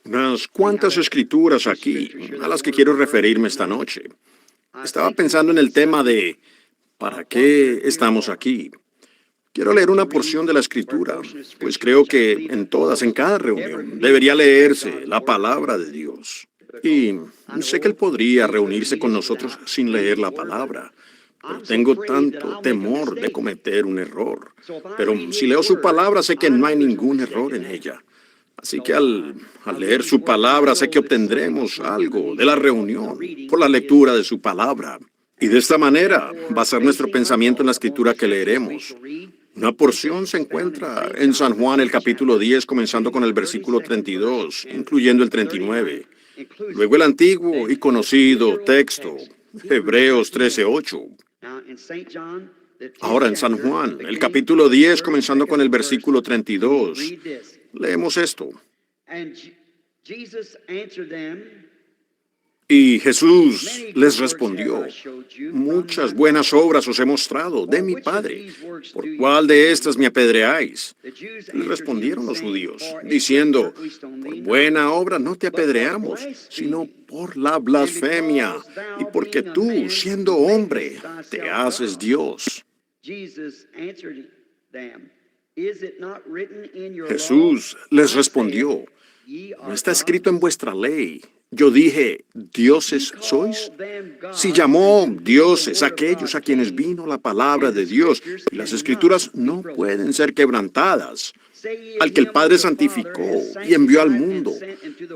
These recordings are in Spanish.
Unas cuantas escrituras aquí, a las que quiero referirme esta noche. Estaba pensando en el tema de ¿para qué estamos aquí? Quiero leer una porción de la escritura, pues creo que en cada reunión, debería leerse la palabra de Dios. Y sé que Él podría reunirse con nosotros sin leer la palabra, pero tengo tanto temor de cometer un error. Pero si leo su palabra, sé que no hay ningún error en ella. Así que al leer su palabra, sé que obtendremos algo de la reunión por la lectura de su palabra. Y de esta manera va a ser nuestro pensamiento en la escritura que leeremos. Una porción se encuentra en San Juan, el capítulo 10, comenzando con el versículo 32, incluyendo el 39. Luego el antiguo y conocido texto, Hebreos 13:8. Ahora en San Juan, el capítulo 10, comenzando con el versículo 32, leemos esto. Y Jesús les respondió, muchas buenas obras os he mostrado de mi Padre. ¿Por cuál de estas me apedreáis? Le respondieron los judíos, diciendo, por buena obra no te apedreamos, sino por la blasfemia, y porque tú, siendo hombre, te haces Dios. Jesús les respondió, ¿no está escrito en vuestra ley? Yo dije, ¿dioses sois? Si llamó dioses aquellos a quienes vino la palabra de Dios, y las escrituras no pueden ser quebrantadas, al que el Padre santificó y envió al mundo.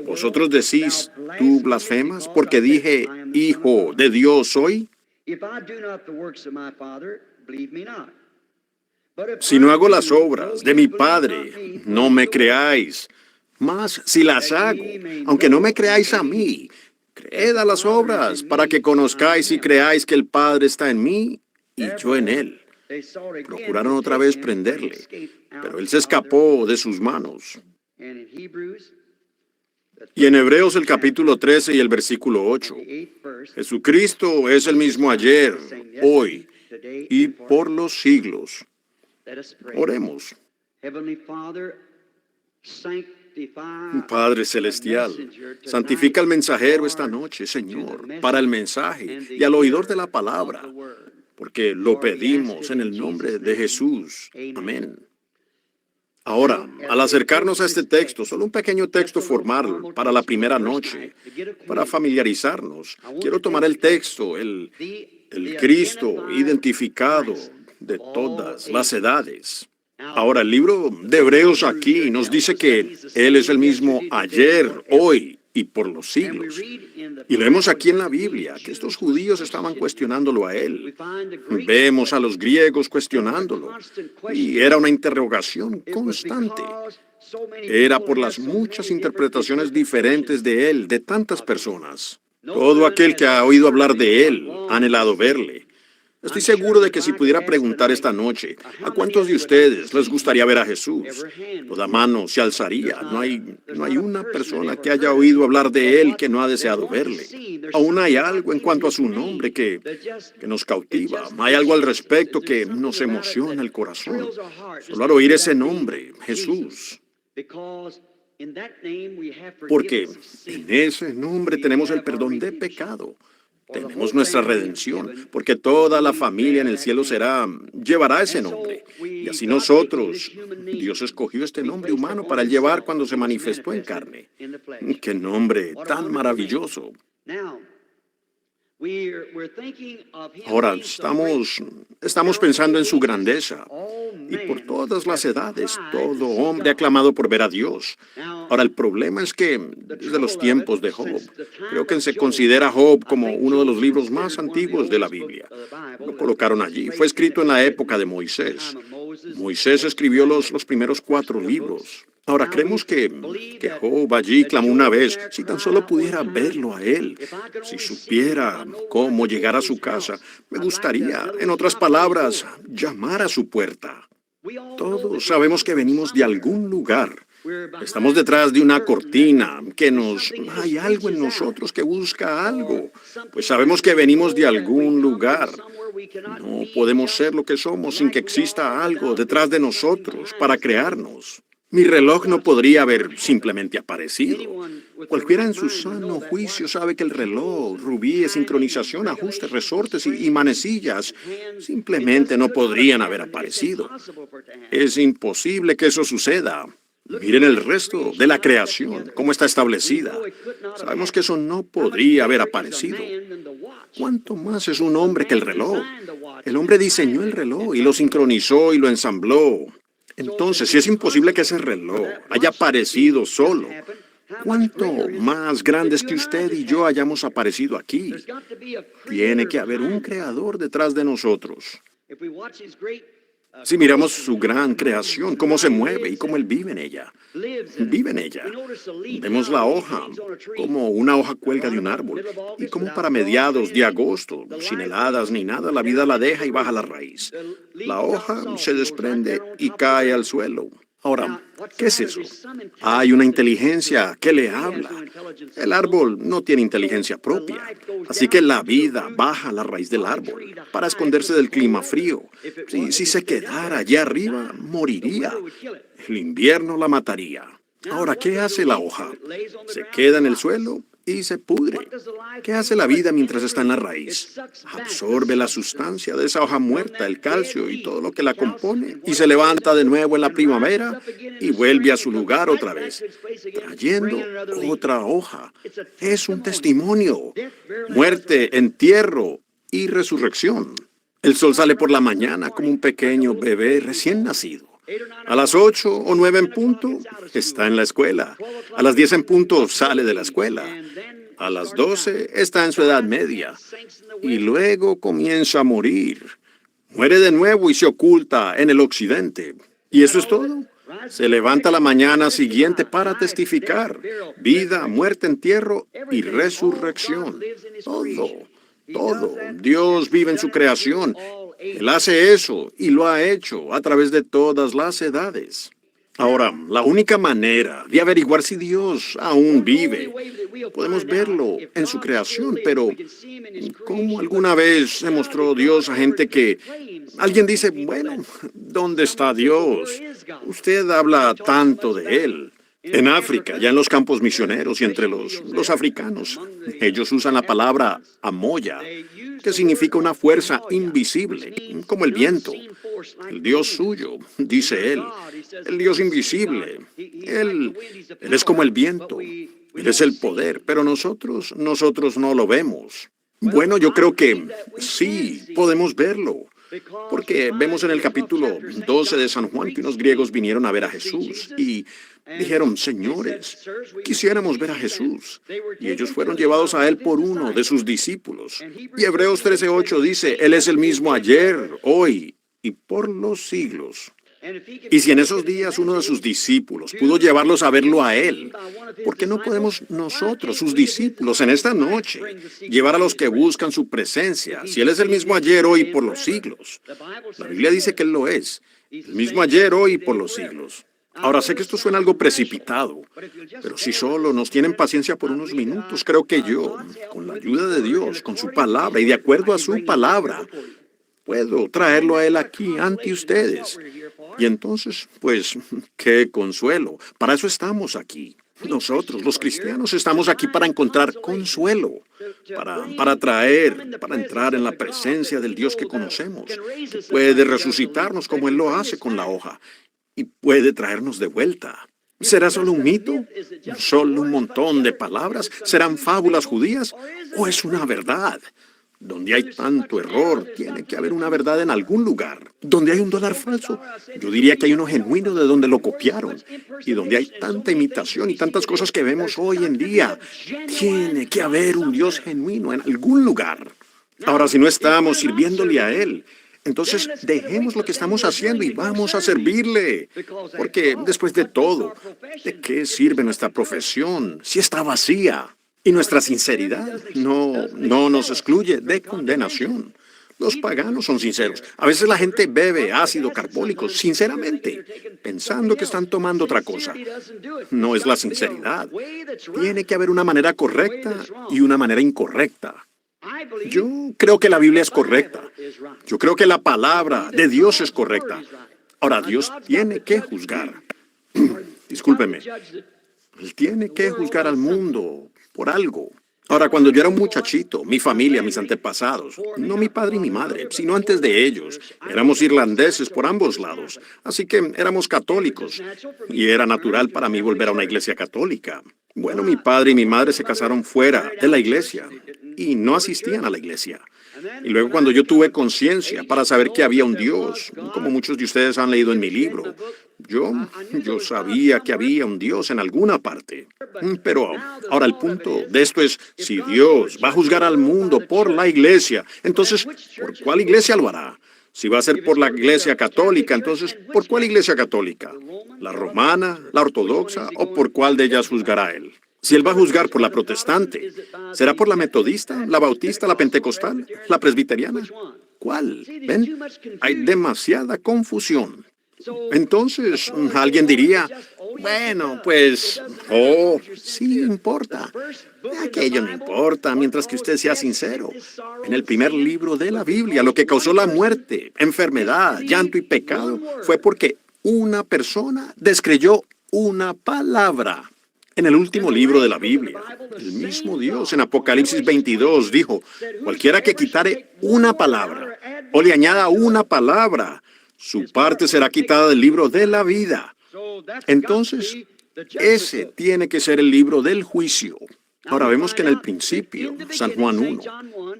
¿Vosotros decís, tú blasfemas, porque dije, hijo de Dios soy? Si no hago las obras de mi Padre, no me creáis. Mas si las hago, aunque no me creáis a mí, creed a las obras, para que conozcáis y creáis que el Padre está en mí y yo en él. Procuraron otra vez prenderle, pero él se escapó de sus manos. Y en Hebreos el capítulo 13 y el versículo 8, Jesucristo es el mismo ayer, hoy y por los siglos. Oremos. Padre Celestial, santifica al mensajero esta noche, Señor, para el mensaje y al oidor de la palabra, porque lo pedimos en el nombre de Jesús. Amén. Ahora, al acercarnos a este texto, solo un pequeño texto formal para la primera noche, para familiarizarnos, quiero tomar el texto, el Cristo identificado de todas las edades. Ahora, el libro de Hebreos aquí nos dice que Él es el mismo ayer, hoy y por los siglos. Y leemos aquí en la Biblia que estos judíos estaban cuestionándolo a Él. Vemos a los griegos cuestionándolo. Y era una interrogación constante. Era por las muchas interpretaciones diferentes de Él, de tantas personas. Todo aquel que ha oído hablar de Él ha anhelado verle. Estoy seguro de que si pudiera preguntar esta noche, ¿a cuántos de ustedes les gustaría ver a Jesús? Toda mano se alzaría. No hay una persona que haya oído hablar de Él que no ha deseado verle. Aún hay algo en cuanto a su nombre que nos cautiva. Hay algo al respecto que nos emociona el corazón. Solo al oír ese nombre, Jesús. Porque en ese nombre tenemos el perdón de pecado. Tenemos nuestra redención, porque toda la familia en el cielo llevará ese nombre. Y así nosotros, Dios escogió este nombre humano para llevar cuando se manifestó en carne. ¡Qué nombre tan maravilloso! Ahora estamos pensando en su grandeza. Y por todas las edades, todo hombre ha clamado por ver a Dios. Ahora, el problema es que desde los tiempos de Job, creo que se considera Job como uno de los libros más antiguos de la Biblia. Lo colocaron allí. Fue escrito en la época de Moisés. Moisés escribió los primeros 4 libros. Ahora, creemos que Job allí clamó una vez, si tan solo pudiera verlo a él, si supiera cómo llegar a su casa, me gustaría, en otras palabras, llamar a su puerta. Todos sabemos que venimos de algún lugar. Estamos detrás de una cortina hay algo en nosotros que busca algo. Pues sabemos que venimos de algún lugar. No podemos ser lo que somos sin que exista algo detrás de nosotros para crearnos. Mi reloj no podría haber simplemente aparecido. Cualquiera en su sano juicio sabe que el reloj, rubíes, sincronización, ajustes, resortes y manecillas simplemente no podrían haber aparecido. Es imposible que eso suceda. Miren el resto de la creación, cómo está establecida. Sabemos que eso no podría haber aparecido. ¿Cuánto más es un hombre que el reloj? El hombre diseñó el reloj y lo sincronizó y lo ensambló. Entonces, si es imposible que ese reloj haya aparecido solo, ¿cuánto más grandes que usted y yo hayamos aparecido aquí? Tiene que haber un creador detrás de nosotros. Si miramos su gran creación, cómo se mueve y cómo Él vive en ella. Vive en ella. Vemos la hoja, como una hoja cuelga de un árbol, y como para mediados de agosto, sin heladas ni nada, la vida la deja y baja la raíz. La hoja se desprende y cae al suelo. Ahora, ¿qué es eso? Hay una inteligencia que le habla. El árbol no tiene inteligencia propia, así que la vida baja a la raíz del árbol para esconderse del clima frío. Si se quedara allá arriba, moriría. El invierno la mataría. Ahora, ¿qué hace la hoja? Se queda en el suelo y se pudre. ¿Qué hace la vida mientras está en la raíz? Absorbe la sustancia de esa hoja muerta, el calcio y todo lo que la compone, y se levanta de nuevo en la primavera y vuelve a su lugar otra vez, trayendo otra hoja. Es un testimonio. Muerte, entierro y resurrección. El sol sale por la mañana como un pequeño bebé recién nacido. A las 8 o 9 en punto está en la escuela. A las 10 en punto sale de la escuela. A las 12 está en su edad media. Y luego comienza a morir. Muere de nuevo y se oculta en el occidente. ¿Y eso es todo? Se levanta la mañana siguiente para testificar. Vida, muerte, entierro y resurrección. Todo. Dios vive en su creación. Él hace eso y lo ha hecho a través de todas las edades. Ahora, la única manera de averiguar si Dios aún vive, podemos verlo en su creación, pero ¿cómo alguna vez se mostró Dios a gente que alguien dice, bueno, ¿dónde está Dios? Usted habla tanto de Él. En África, ya en los campos misioneros y entre los africanos, ellos usan la palabra amoya, que significa una fuerza invisible, como el viento. El Dios suyo, dice él, el Dios invisible. Él es como el viento, Él es el poder, pero nosotros no lo vemos. Bueno, yo creo que sí, podemos verlo. Porque vemos en el capítulo 12 de San Juan que unos griegos vinieron a ver a Jesús y dijeron, señores, quisiéramos ver a Jesús. Y ellos fueron llevados a Él por uno de sus discípulos. Y Hebreos 13:8 dice, Él es el mismo ayer, hoy y por los siglos. Y si en esos días uno de sus discípulos pudo llevarlos a verlo a Él, ¿por qué no podemos nosotros, sus discípulos, en esta noche, llevar a los que buscan su presencia, si Él es el mismo ayer, hoy y por los siglos? La Biblia dice que Él lo es, el mismo ayer, hoy y por los siglos. Ahora, sé que esto suena algo precipitado, pero si solo nos tienen paciencia por unos minutos, creo que yo, con la ayuda de Dios, con su palabra y de acuerdo a su palabra, puedo traerlo a Él aquí ante ustedes. Y entonces, pues, qué consuelo. Para eso estamos aquí. Nosotros, los cristianos, estamos aquí para encontrar consuelo, para entrar en la presencia del Dios que conocemos, que puede resucitarnos como Él lo hace con la hoja y puede traernos de vuelta. ¿Será solo un mito? ¿Solo un montón de palabras? ¿Serán fábulas judías? ¿O es una verdad? Donde hay tanto error, tiene que haber una verdad en algún lugar. Donde hay un dólar falso, yo diría que hay uno genuino de donde lo copiaron. Y donde hay tanta imitación y tantas cosas que vemos hoy en día, tiene que haber un Dios genuino en algún lugar. Ahora, si no estamos sirviéndole a Él, entonces dejemos lo que estamos haciendo y vamos a servirle. Porque después de todo, ¿de qué sirve nuestra profesión si está vacía? Y nuestra sinceridad no nos excluye de condenación. Los paganos son sinceros. A veces la gente bebe ácido carbólico sinceramente, pensando que están tomando otra cosa. No es la sinceridad. Tiene que haber una manera correcta y una manera incorrecta. Yo creo que la Biblia es correcta. Yo creo que la palabra de Dios es correcta. Ahora, Dios tiene que juzgar. Discúlpeme, Él tiene que juzgar al mundo por algo. Ahora, cuando yo era un muchachito, mi familia, mis antepasados, no mi padre y mi madre, sino antes de ellos, éramos irlandeses por ambos lados, así que éramos católicos, y era natural para mí volver a una iglesia católica. Bueno, mi padre y mi madre se casaron fuera de la iglesia y no asistían a la iglesia. Y luego cuando yo tuve conciencia para saber que había un Dios, como muchos de ustedes han leído en mi libro, yo sabía que había un Dios en alguna parte. Pero ahora el punto de esto es, si Dios va a juzgar al mundo por la iglesia, entonces, ¿por cuál iglesia lo hará? Si va a ser por la iglesia católica, entonces, ¿por cuál iglesia católica? ¿La romana, la ortodoxa o por cuál de ellas juzgará Él? Si Él va a juzgar por la protestante, ¿será por la metodista, la bautista, la pentecostal, la presbiteriana? ¿Cuál? ¿Ven? Hay demasiada confusión. Entonces, alguien diría, bueno, pues, sí importa. Aquello no importa, mientras que usted sea sincero. En el primer libro de la Biblia, lo que causó la muerte, enfermedad, llanto y pecado fue porque una persona descreyó una palabra. En el último libro de la Biblia, el mismo Dios en Apocalipsis 22 dijo, cualquiera que quitare una palabra o le añada una palabra, su parte será quitada del libro de la vida. Entonces, ese tiene que ser el libro del juicio. Ahora vemos que en el principio, San Juan 1,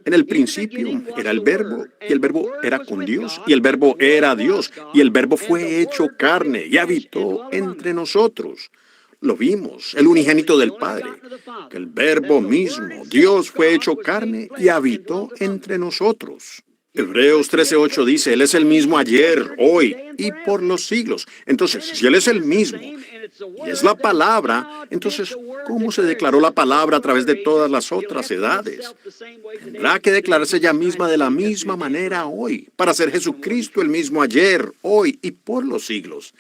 en el principio era el Verbo, y el Verbo era con Dios, y el Verbo era Dios, y el Verbo fue hecho carne y habitó entre nosotros. Lo vimos, el unigénito del Padre, que el Verbo mismo, Dios, fue hecho carne y habitó entre nosotros. Hebreos 13:8 dice, Él es el mismo ayer, hoy y por los siglos. Entonces, si Él es el mismo y es la palabra, entonces, ¿cómo se declaró la palabra a través de todas las otras edades? Tendrá que declararse ella misma de la misma manera hoy, para ser Jesucristo el mismo ayer, hoy y por los siglos.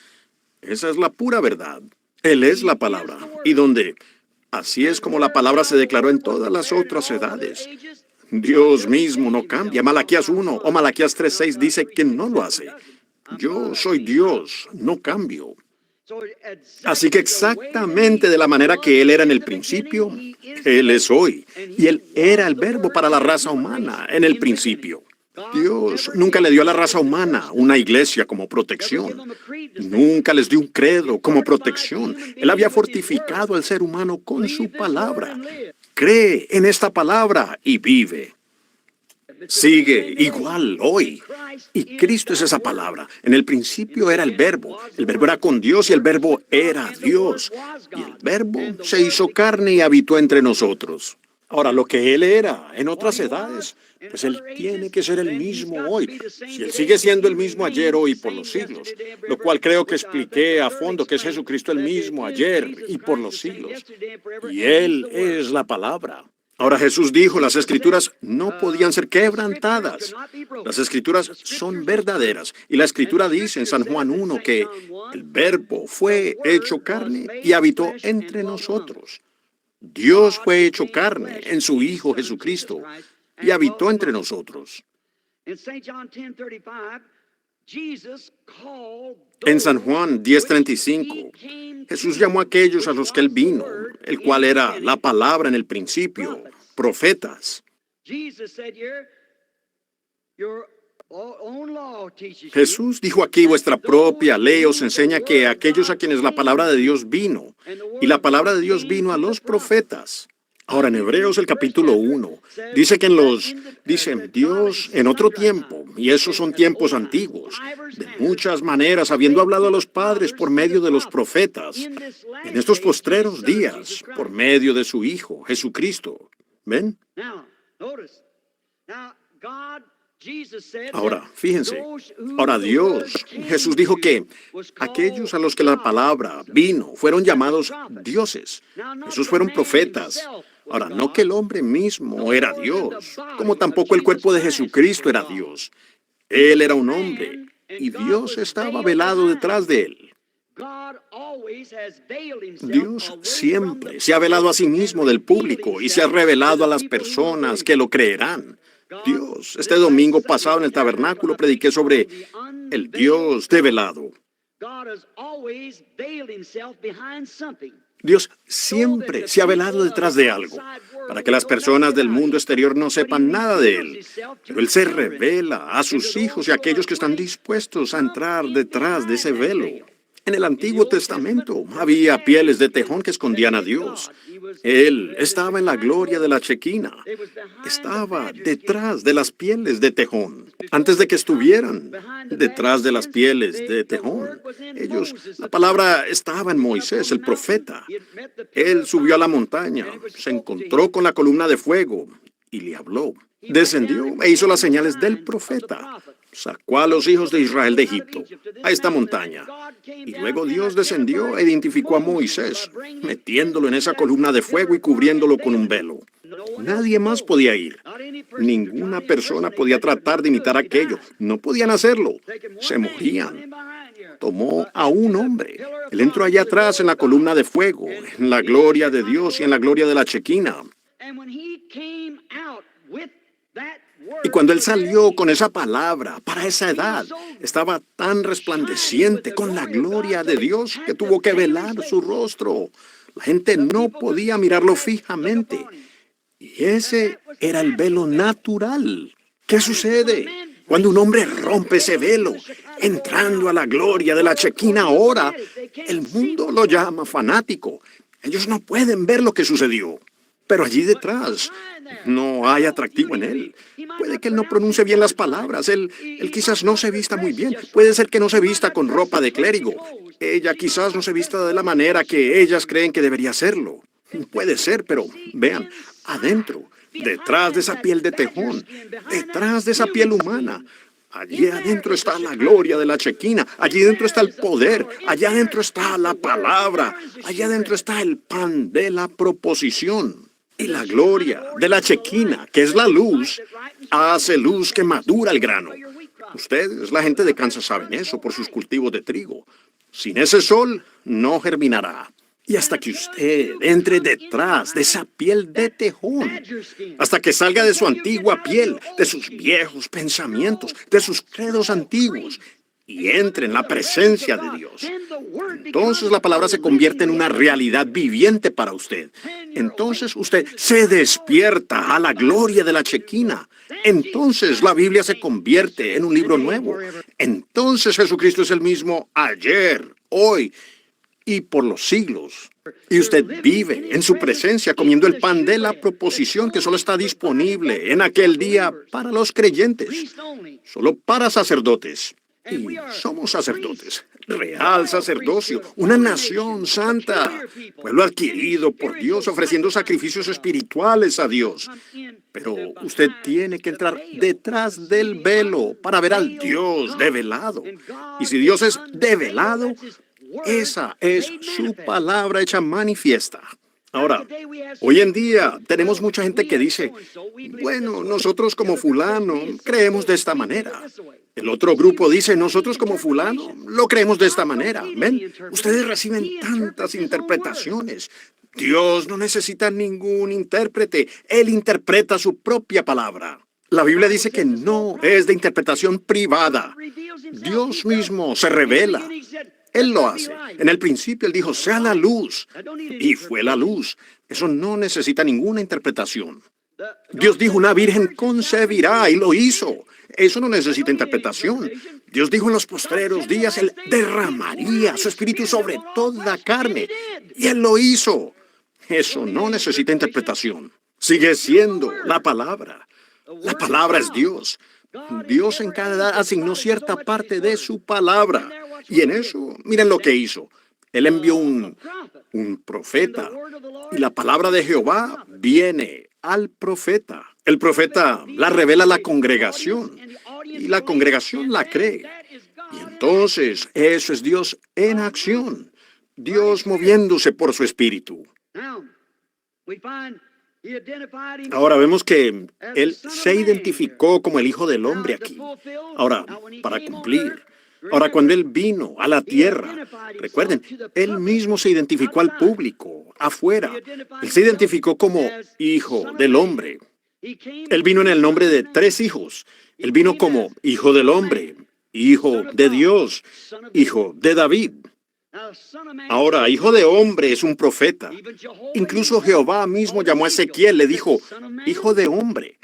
Esa es la pura verdad. Él es la palabra, y donde así es como la palabra se declaró en todas las otras edades. Dios mismo no cambia. Malaquías 1 o Malaquías 3:6 dice que no lo hace. Yo soy Dios, no cambio. Así que exactamente de la manera que Él era en el principio, Él es hoy. Y Él era el Verbo para la raza humana en el principio. Dios nunca le dio a la raza humana una iglesia como protección. Nunca les dio un credo como protección. Él había fortificado al ser humano con su palabra. Cree en esta palabra y vive. Sigue igual hoy. Y Cristo es esa palabra. En el principio era el Verbo. El Verbo era con Dios y el Verbo era Dios. Y el Verbo se hizo carne y habitó entre nosotros. Ahora, lo que Él era en otras edades, pues Él tiene que ser el mismo hoy. Si Él sigue siendo el mismo ayer, hoy y por los siglos, lo cual creo que expliqué a fondo que es Jesucristo el mismo ayer y por los siglos. Y Él es la palabra. Ahora Jesús dijo, las Escrituras no podían ser quebrantadas. Las Escrituras son verdaderas. Y la Escritura dice en San Juan 1 que el Verbo fue hecho carne y habitó entre nosotros. Dios fue hecho carne en su Hijo Jesucristo y habitó entre nosotros. En San Juan 10:35, Jesús llamó a aquellos a los que Él vino, el cual era la palabra en el principio, profetas. Jesús dijo aquí, vuestra propia ley os enseña que aquellos a quienes la palabra de Dios vino, y la palabra de Dios vino a los profetas. Ahora en Hebreos el capítulo 1, dice que dice Dios en otro tiempo, y esos son tiempos antiguos, de muchas maneras, habiendo hablado a los padres por medio de los profetas, en estos postreros días, por medio de su Hijo, Jesucristo. ¿Ven? Ahora, fíjense, ahora Jesús dijo que aquellos a los que la palabra vino fueron llamados dioses. Esos fueron profetas. Ahora, no que el hombre mismo era Dios, como tampoco el cuerpo de Jesucristo era Dios. Él era un hombre y Dios estaba velado detrás de él. Dios siempre se ha velado a sí mismo del público y se ha revelado a las personas que lo creerán. Dios, este domingo pasado en el tabernáculo prediqué sobre el Dios develado. Dios siempre se ha velado detrás de algo, para que las personas del mundo exterior no sepan nada de Él. Pero Él se revela a sus hijos y a aquellos que están dispuestos a entrar detrás de ese velo. En el Antiguo Testamento había pieles de tejón que escondían a Dios. Él estaba en la gloria de la Chequina. Estaba detrás de las pieles de tejón. Antes de que estuvieran detrás de las pieles de tejón, la palabra estaba en Moisés, el profeta. Él subió a la montaña, se encontró con la columna de fuego y le habló. Descendió e hizo las señales del profeta. Sacó a los hijos de Israel de Egipto, a esta montaña. Y luego Dios descendió e identificó a Moisés, metiéndolo en esa columna de fuego y cubriéndolo con un velo. Nadie más podía ir. Ninguna persona podía tratar de imitar aquello. No podían hacerlo. Se morían. Tomó a un hombre. Él entró allá atrás en la columna de fuego, en la gloria de Dios y en la gloria de la Chequina. Y cuando Él salió con esa palabra para esa edad, estaba tan resplandeciente con la gloria de Dios que tuvo que velar su rostro. La gente no podía mirarlo fijamente. Y ese era el velo natural. ¿Qué sucede cuando un hombre rompe ese velo, entrando a la gloria de la Chequina ahora? El mundo lo llama fanático. Ellos no pueden ver lo que sucedió. Pero allí detrás no hay atractivo en él. Puede que él no pronuncie bien las palabras. Él quizás no se vista muy bien. Puede ser que no se vista con ropa de clérigo. Ella quizás no se vista de la manera que ellas creen que debería hacerlo. Puede ser, pero vean, adentro, detrás de esa piel de tejón, detrás de esa piel humana, allí adentro está la gloria de la Chequina, allí adentro está el poder, allá adentro está la palabra, allá adentro está el pan de la proposición. Y la gloria de la Chequina, que es la luz, hace luz que madura el grano. Ustedes, la gente de Kansas, saben eso por sus cultivos de trigo. Sin ese sol, no germinará. Y hasta que usted entre detrás de esa piel de tejón, hasta que salga de su antigua piel, de sus viejos pensamientos, de sus credos antiguos, y entre en la presencia de Dios, entonces la palabra se convierte en una realidad viviente para usted. Entonces usted se despierta a la gloria de la Chequina. Entonces la Biblia se convierte en un libro nuevo. Entonces Jesucristo es el mismo ayer, hoy y por los siglos. Y usted vive en su presencia comiendo el pan de la proposición que solo está disponible en aquel día para los creyentes, solo para sacerdotes. Y somos sacerdotes, real sacerdocio, una nación santa, pueblo adquirido por Dios, ofreciendo sacrificios espirituales a Dios. Pero usted tiene que entrar detrás del velo para ver al Dios develado. Y si Dios es develado, esa es su palabra hecha manifiesta. Ahora, hoy en día tenemos mucha gente que dice, bueno, nosotros como fulano creemos de esta manera. El otro grupo dice, nosotros como fulano lo creemos de esta manera. ¿Ven? Ustedes reciben tantas interpretaciones. Dios no necesita ningún intérprete. Él interpreta su propia palabra. La Biblia dice que no es de interpretación privada. Dios mismo se revela. Él lo hace. En el principio Él dijo, sea la luz. Y fue la luz. Eso no necesita ninguna interpretación. Dios dijo, una virgen concebirá y lo hizo. Eso no necesita interpretación. Dios dijo en los postreros días, Él derramaría su espíritu sobre toda carne. Y Él lo hizo. Eso no necesita interpretación. Sigue siendo la palabra. La palabra es Dios. Dios en cada edad asignó cierta parte de su palabra. Y en eso, miren lo que hizo. Él envió un profeta. Y la palabra de Jehová viene al profeta. El profeta la revela a la congregación. Y la congregación la cree. Y entonces, eso es Dios en acción. Dios moviéndose por su espíritu. Ahora vemos que Él se identificó como el Hijo del Hombre aquí. Ahora, para cumplir. Ahora, cuando Él vino a la tierra, recuerden, Él mismo se identificó al público, afuera. Él se identificó como Hijo del Hombre. Él vino en el nombre de 3 hijos. Él vino como Hijo del Hombre, hijo de Dios, hijo de David. Ahora, hijo de hombre es un profeta. Incluso Jehová mismo llamó a Ezequiel, le dijo, hijo de hombre.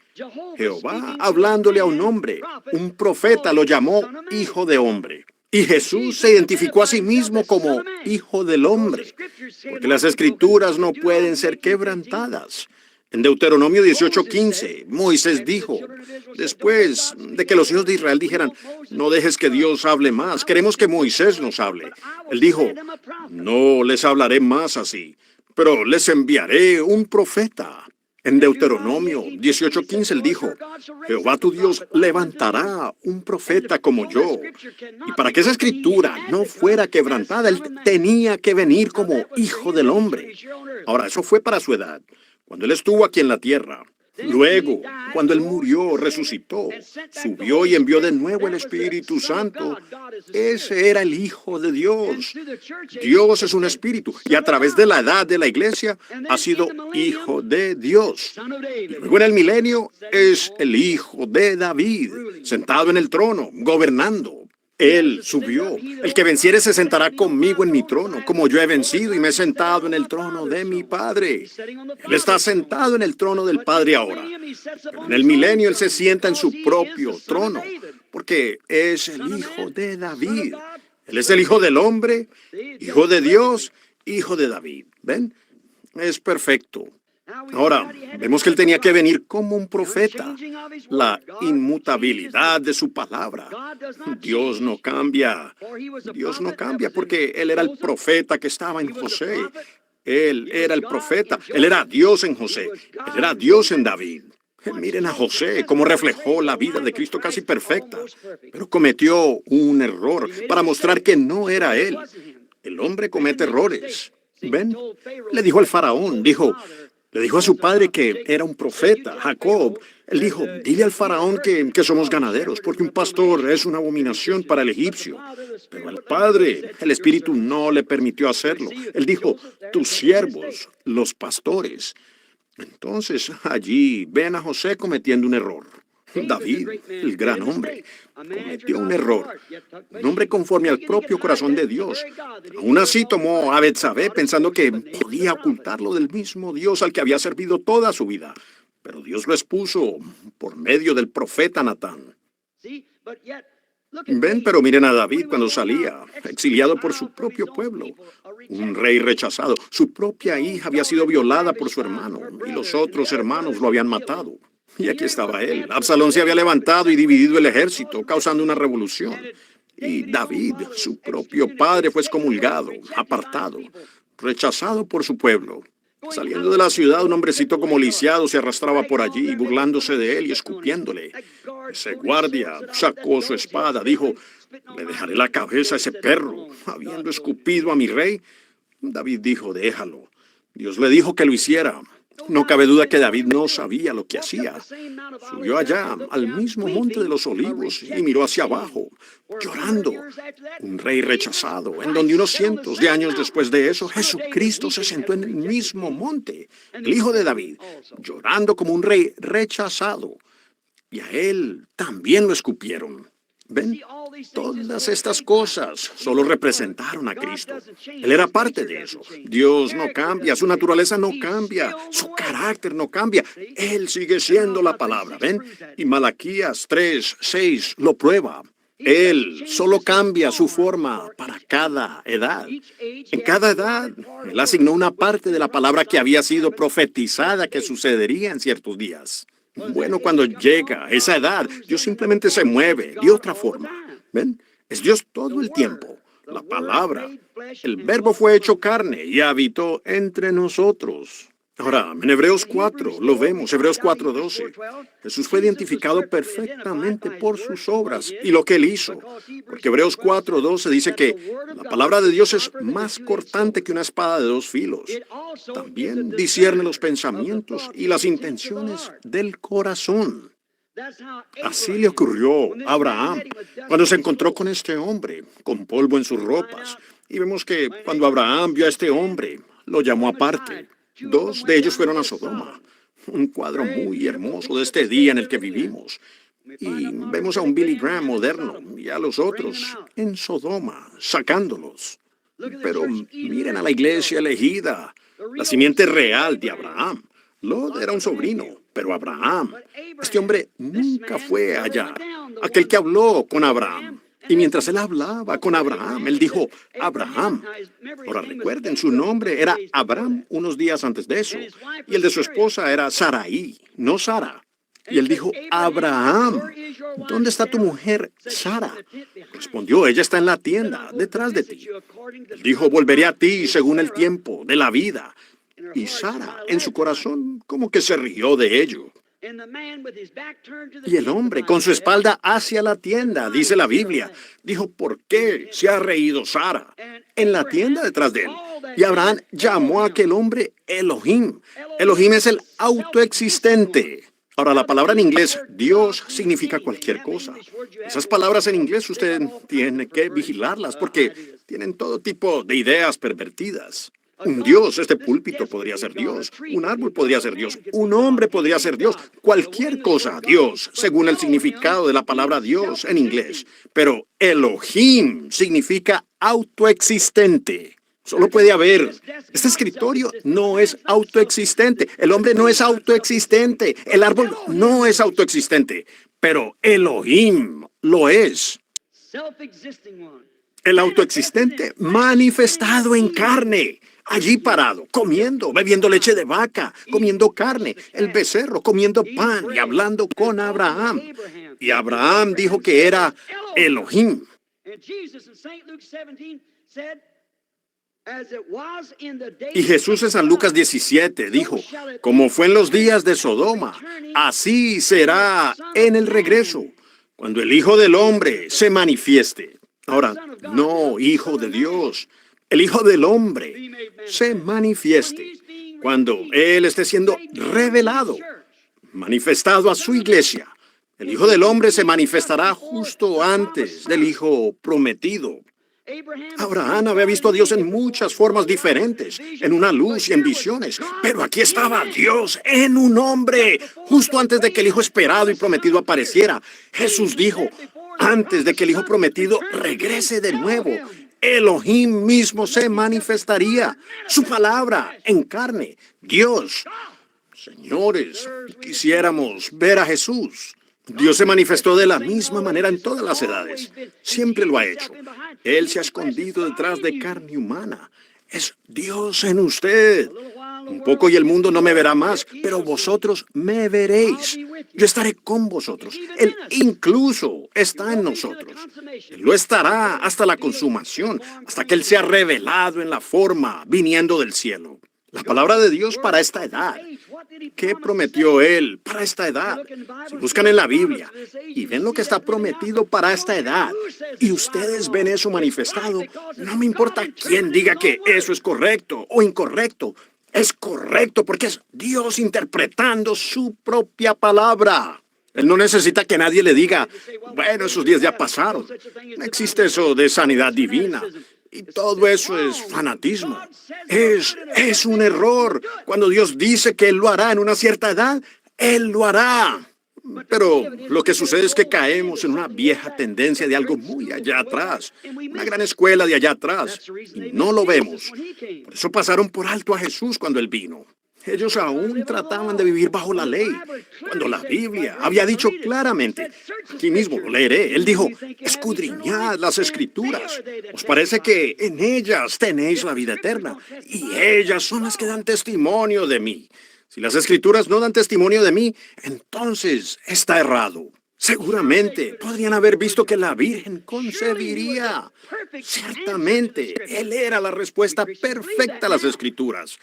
Jehová hablándole a un hombre, un profeta lo llamó hijo de hombre. Y Jesús se identificó a sí mismo como hijo del hombre, porque las escrituras no pueden ser quebrantadas. En Deuteronomio 18:15, Moisés dijo, después de que los hijos de Israel dijeran, no dejes que Dios hable más, queremos que Moisés nos hable. Él dijo, no les hablaré más así, pero les enviaré un profeta. En Deuteronomio 18:15 él dijo, Jehová tu Dios levantará un profeta como yo. Y para que esa escritura no fuera quebrantada, él tenía que venir como hijo del hombre. Ahora, eso fue para su edad, cuando él estuvo aquí en la tierra. Luego, cuando él murió, resucitó, subió y envió de nuevo el Espíritu Santo. Ese era el Hijo de Dios. Dios es un espíritu y a través de la edad de la iglesia ha sido Hijo de Dios. Y luego en el milenio es el Hijo de David, sentado en el trono, gobernando. Él subió. El que venciere se sentará conmigo en mi trono, como yo he vencido y me he sentado en el trono de mi Padre. Él está sentado en el trono del Padre ahora. Pero en el milenio Él se sienta en su propio trono, porque es el Hijo de David. Él es el Hijo del hombre, Hijo de Dios, Hijo de David. ¿Ven? Es perfecto. Ahora, vemos que él tenía que venir como un profeta. La inmutabilidad de su palabra. Dios no cambia. Dios no cambia porque él era el profeta que estaba en José. Él era el profeta. Él era Dios en José. Él era Dios en David. Miren a José, cómo reflejó la vida de Cristo casi perfecta. Pero cometió un error para mostrar que no era él. El hombre comete errores. ¿Ven? Le dijo al faraón, le dijo a su padre que era un profeta, Jacob. Él dijo, dile al faraón que somos ganaderos, porque un pastor es una abominación para el egipcio. Pero al padre, el espíritu no le permitió hacerlo. Él dijo, tus siervos, los pastores. Entonces allí ven a José cometiendo un error. David, el gran hombre, cometió un error. Un hombre conforme al propio corazón de Dios. Aún así tomó a Betsabé pensando que podía ocultarlo del mismo Dios al que había servido toda su vida. Pero Dios lo expuso por medio del profeta Natán. Ven, pero miren a David cuando salía, exiliado por su propio pueblo. Un rey rechazado. Su propia hija había sido violada por su hermano y los otros hermanos lo habían matado. Y aquí estaba él. Absalón se había levantado y dividido el ejército, causando una revolución. Y David, su propio padre, fue excomulgado, apartado, rechazado por su pueblo. Saliendo de la ciudad, un hombrecito como lisiado se arrastraba por allí, burlándose de él y escupiéndole. Ese guardia sacó su espada, dijo, le dejaré la cabeza a ese perro, habiendo escupido a mi rey. David dijo, déjalo. Dios le dijo que lo hiciera. No cabe duda que David no sabía lo que hacía. Subió allá, al mismo monte de los olivos, y miró hacia abajo, llorando. Un rey rechazado, en donde unos cientos de años después de eso, Jesucristo se sentó en el mismo monte, el hijo de David, llorando como un rey rechazado. Y a él también lo escupieron. ¿Ven? Todas estas cosas solo representaron a Cristo. Él era parte de eso. Dios no cambia, su naturaleza no cambia, su carácter no cambia. Él sigue siendo la palabra, ¿ven? Y Malaquías 3:6 lo prueba. Él solo cambia su forma para cada edad. En cada edad, Él asignó una parte de la palabra que había sido profetizada que sucedería en ciertos días. Bueno, cuando llega esa edad, Dios simplemente se mueve de otra forma. ¿Ven? Es Dios todo el tiempo. La palabra, el verbo fue hecho carne y habitó entre nosotros. Ahora, en Hebreos 4, lo vemos, Hebreos 4:12. Jesús fue identificado perfectamente por sus obras y lo que Él hizo. Porque Hebreos 4:12 dice que la palabra de Dios es más cortante que una espada de dos filos. También discierne los pensamientos y las intenciones del corazón. Así le ocurrió a Abraham cuando se encontró con este hombre, con polvo en sus ropas. Y vemos que cuando Abraham vio a este hombre, lo llamó aparte. 2 de ellos fueron a Sodoma. Un cuadro muy hermoso de este día en el que vivimos. Y vemos a un Billy Graham moderno y a los otros en Sodoma, sacándolos. Pero miren a la iglesia elegida, la simiente real de Abraham. Lot era un sobrino, pero Abraham, este hombre nunca fue allá, aquel que habló con Abraham. Y mientras él hablaba con Abraham, él dijo, Abraham. Ahora recuerden, su nombre era Abraham unos días antes de eso, y el de su esposa era Sarai, no Sara. Y él dijo, Abraham, ¿dónde está tu mujer Sara? Respondió, ella está en la tienda, detrás de ti. Él dijo, volveré a ti según el tiempo de la vida. Y Sara, en su corazón, como que se rió de ello. Y el hombre, con su espalda hacia la tienda, dice la Biblia, dijo, ¿por qué se ha reído Sara? En la tienda detrás de él. Y Abraham llamó a aquel hombre Elohim. Elohim es el autoexistente. Ahora, la palabra en inglés, Dios, significa cualquier cosa. Esas palabras en inglés usted tiene que vigilarlas porque tienen todo tipo de ideas pervertidas. Un Dios, este púlpito podría ser Dios, un árbol podría ser Dios, un hombre podría ser Dios, cualquier cosa, Dios, según el significado de la palabra Dios en inglés. Pero Elohim significa autoexistente. Solo puede haber. Este escritorio no es autoexistente. El hombre no es autoexistente. El árbol no es autoexistente. Pero Elohim lo es. El autoexistente manifestado en carne. Allí parado, comiendo, bebiendo leche de vaca, comiendo carne, el becerro, comiendo pan y hablando con Abraham. Y Abraham dijo que era Elohim. Y Jesús en San Lucas 17 dijo, como fue en los días de Sodoma, así será en el regreso, cuando el Hijo del Hombre se manifieste. Ahora, no Hijo de Dios, el Hijo del Hombre se manifieste, cuando Él esté siendo revelado, manifestado a su iglesia. El Hijo del Hombre se manifestará justo antes del Hijo prometido. Abraham había visto a Dios en muchas formas diferentes, en una luz y en visiones, pero aquí estaba Dios en un hombre, justo antes de que el Hijo esperado y prometido apareciera. Jesús dijo, antes de que el Hijo prometido regrese de nuevo, Elohim mismo se manifestaría, su palabra en carne, Dios. Señores, quisiéramos ver a Jesús. Dios se manifestó de la misma manera en todas las edades. Siempre lo ha hecho. Él se ha escondido detrás de carne humana. Es Dios en usted. Un poco y el mundo no me verá más, pero vosotros me veréis. Yo estaré con vosotros. Él incluso está en nosotros. Él lo estará hasta la consumación, hasta que Él sea revelado en la forma viniendo del cielo. La palabra de Dios para esta edad. ¿Qué prometió Él para esta edad? Si buscan en la Biblia y ven lo que está prometido para esta edad y ustedes ven eso manifestado, no me importa quién diga que eso es correcto o incorrecto. Es correcto porque es Dios interpretando su propia palabra. Él no necesita que nadie le diga, bueno, esos días ya pasaron. No existe eso de sanidad divina. Y todo eso es fanatismo. Es un error. Cuando Dios dice que Él lo hará en una cierta edad, Él lo hará. Pero lo que sucede es que caemos en una vieja tendencia de algo muy allá atrás, una gran escuela de allá atrás, y no lo vemos. Por eso pasaron por alto a Jesús cuando Él vino. Ellos aún trataban de vivir bajo la ley, cuando la Biblia había dicho claramente, aquí mismo lo leeré, Él dijo, escudriñad las Escrituras, os parece que en ellas tenéis la vida eterna, y ellas son las que dan testimonio de mí. Si las Escrituras no dan testimonio de mí, entonces está errado. Seguramente podrían haber visto que la Virgen concebiría. Ciertamente, Él era la respuesta perfecta a las Escrituras.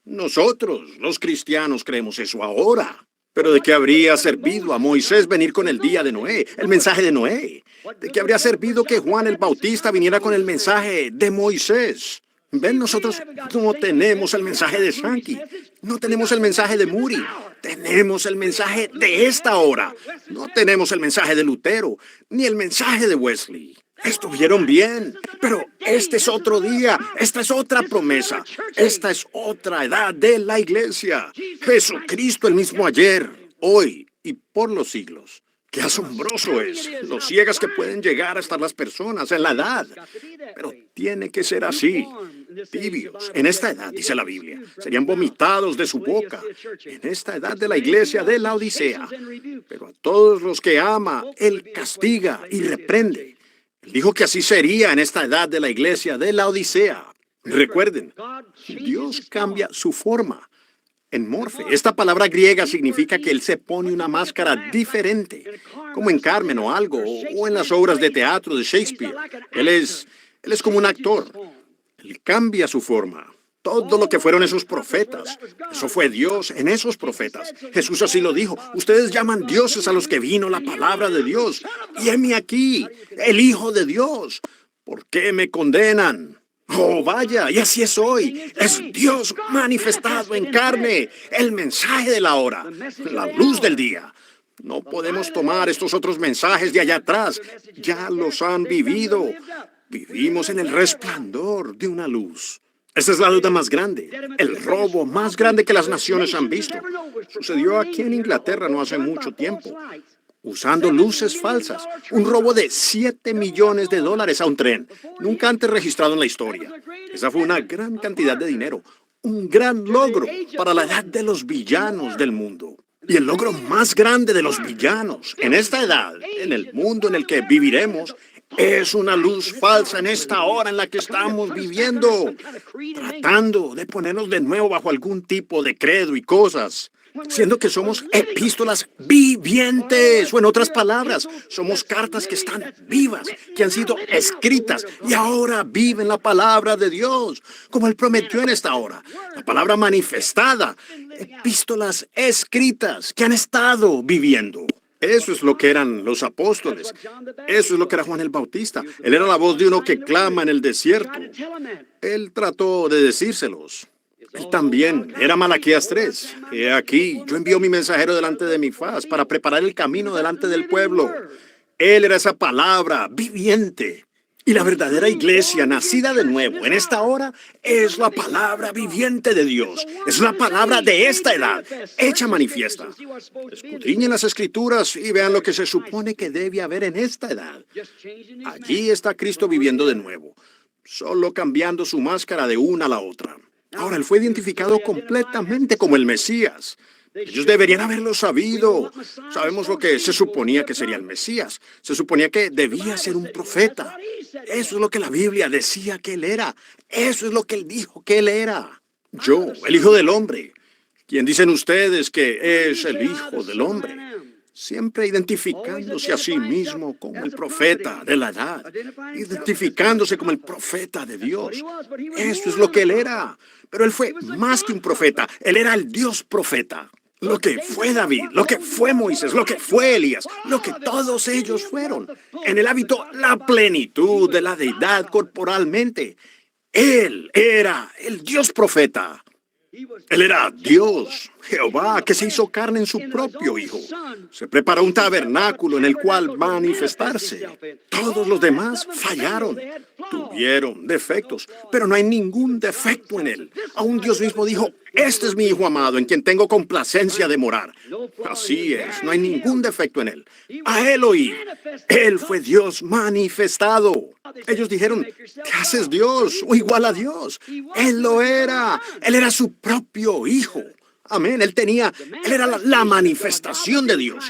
Nosotros, los cristianos, creemos eso ahora. Pero ¿de qué habría servido a Moisés venir con el día de Noé, el mensaje de Noé? ¿De qué habría servido que Juan el Bautista viniera con el mensaje de Moisés? Ven, nosotros no tenemos el mensaje de Sankey, no tenemos el mensaje de Moody, tenemos el mensaje de esta hora. No tenemos el mensaje de Lutero, ni el mensaje de Wesley. Estuvieron bien, pero este es otro día, esta es otra promesa, esta es otra edad de la iglesia. Jesucristo el mismo ayer, hoy y por los siglos. ¡Qué asombroso es! Lo ciegas que pueden llegar a estar las personas en la edad. Pero tiene que ser así. Tibios, en esta edad, dice la Biblia, serían vomitados de su boca. En esta edad de la iglesia de la Odisea. Pero a todos los que ama, Él castiga y reprende. Él dijo que así sería en esta edad de la iglesia de la Odisea. Recuerden, Dios cambia su forma. En morfe, esta palabra griega significa que Él se pone una máscara diferente, como en Carmen o algo, o en las obras de teatro de Shakespeare. Él es como un actor. Él cambia su forma. Todo lo que fueron esos profetas, eso fue Dios en esos profetas. Jesús así lo dijo. Ustedes llaman dioses a los que vino la palabra de Dios. Y heme aquí, el Hijo de Dios. ¿Por qué me condenan? Oh, vaya, y así es hoy. Es Dios manifestado en carne, el mensaje de la hora, la luz del día. No podemos tomar estos otros mensajes de allá atrás. Ya los han vivido. Vivimos en el resplandor de una luz. Esta es la deuda más grande, el robo más grande que las naciones han visto. Sucedió aquí en Inglaterra no hace mucho tiempo. Usando luces falsas, un robo de $7 millones a un tren, nunca antes registrado en la historia. Esa fue una gran cantidad de dinero, un gran logro para la edad de los villanos del mundo. Y el logro más grande de los villanos en esta edad, en el mundo en el que viviremos, es una luz falsa en esta hora en la que estamos viviendo, tratando de ponernos de nuevo bajo algún tipo de credo y cosas. Siendo que somos epístolas vivientes, o en otras palabras, somos cartas que están vivas, que han sido escritas y ahora viven la palabra de Dios, como Él prometió en esta hora, la palabra manifestada, epístolas escritas que han estado viviendo. Eso es lo que eran los apóstoles, eso es lo que era Juan el Bautista. Él era la voz de uno que clama en el desierto. Él trató de decírselos. Él también era Malaquías 3. He aquí, yo envío mi mensajero delante de mi faz para preparar el camino delante del pueblo. Él era esa palabra viviente. Y la verdadera iglesia, nacida de nuevo en esta hora, es la palabra viviente de Dios. Es la palabra de esta edad, hecha manifiesta. Escudriñen las Escrituras y vean lo que se supone que debe haber en esta edad. Allí está Cristo viviendo de nuevo, solo cambiando su máscara de una a la otra. Ahora, Él fue identificado completamente como el Mesías. Ellos deberían haberlo sabido. Sabemos lo que se suponía que sería el Mesías. Se suponía que debía ser un profeta. Eso es lo que la Biblia decía que Él era. Eso es lo que Él dijo que Él era. Yo, el Hijo del Hombre. ¿Quién dicen ustedes que es el Hijo del Hombre? Siempre identificándose a sí mismo como el profeta de la edad, identificándose como el profeta de Dios. Eso es lo que Él era. Pero Él fue más que un profeta, Él era el Dios profeta. Lo que fue David, lo que fue Moisés, lo que fue Elías, lo que todos ellos fueron. En Él habitó la plenitud de la deidad corporalmente. Él era el Dios profeta. Él era Dios, Jehová, que se hizo carne en su propio Hijo. Se preparó un tabernáculo en el cual manifestarse. Todos los demás fallaron, tuvieron defectos, pero no hay ningún defecto en Él. Aún Dios mismo dijo, este es mi Hijo amado, en quien tengo complacencia de morar. Así es, no hay ningún defecto en Él. A Él oí. Él fue Dios manifestado. Ellos dijeron, ¿qué haces Dios? O igual a Dios. Él lo era. Él era su propio Hijo. Amén. Él era la manifestación de Dios.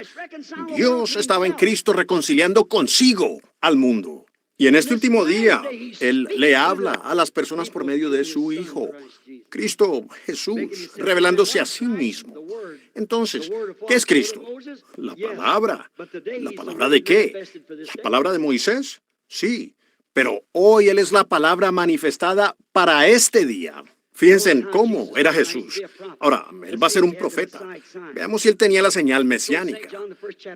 Dios estaba en Cristo reconciliando consigo al mundo. Y en este último día, Él le habla a las personas por medio de su Hijo, Cristo Jesús, revelándose a sí mismo. Entonces, ¿qué es Cristo? La palabra. ¿La palabra de qué? ¿La palabra de Moisés? Sí, pero hoy Él es la palabra manifestada para este día. Fíjense en cómo era Jesús. Ahora, Él va a ser un profeta. Veamos si Él tenía la señal mesiánica.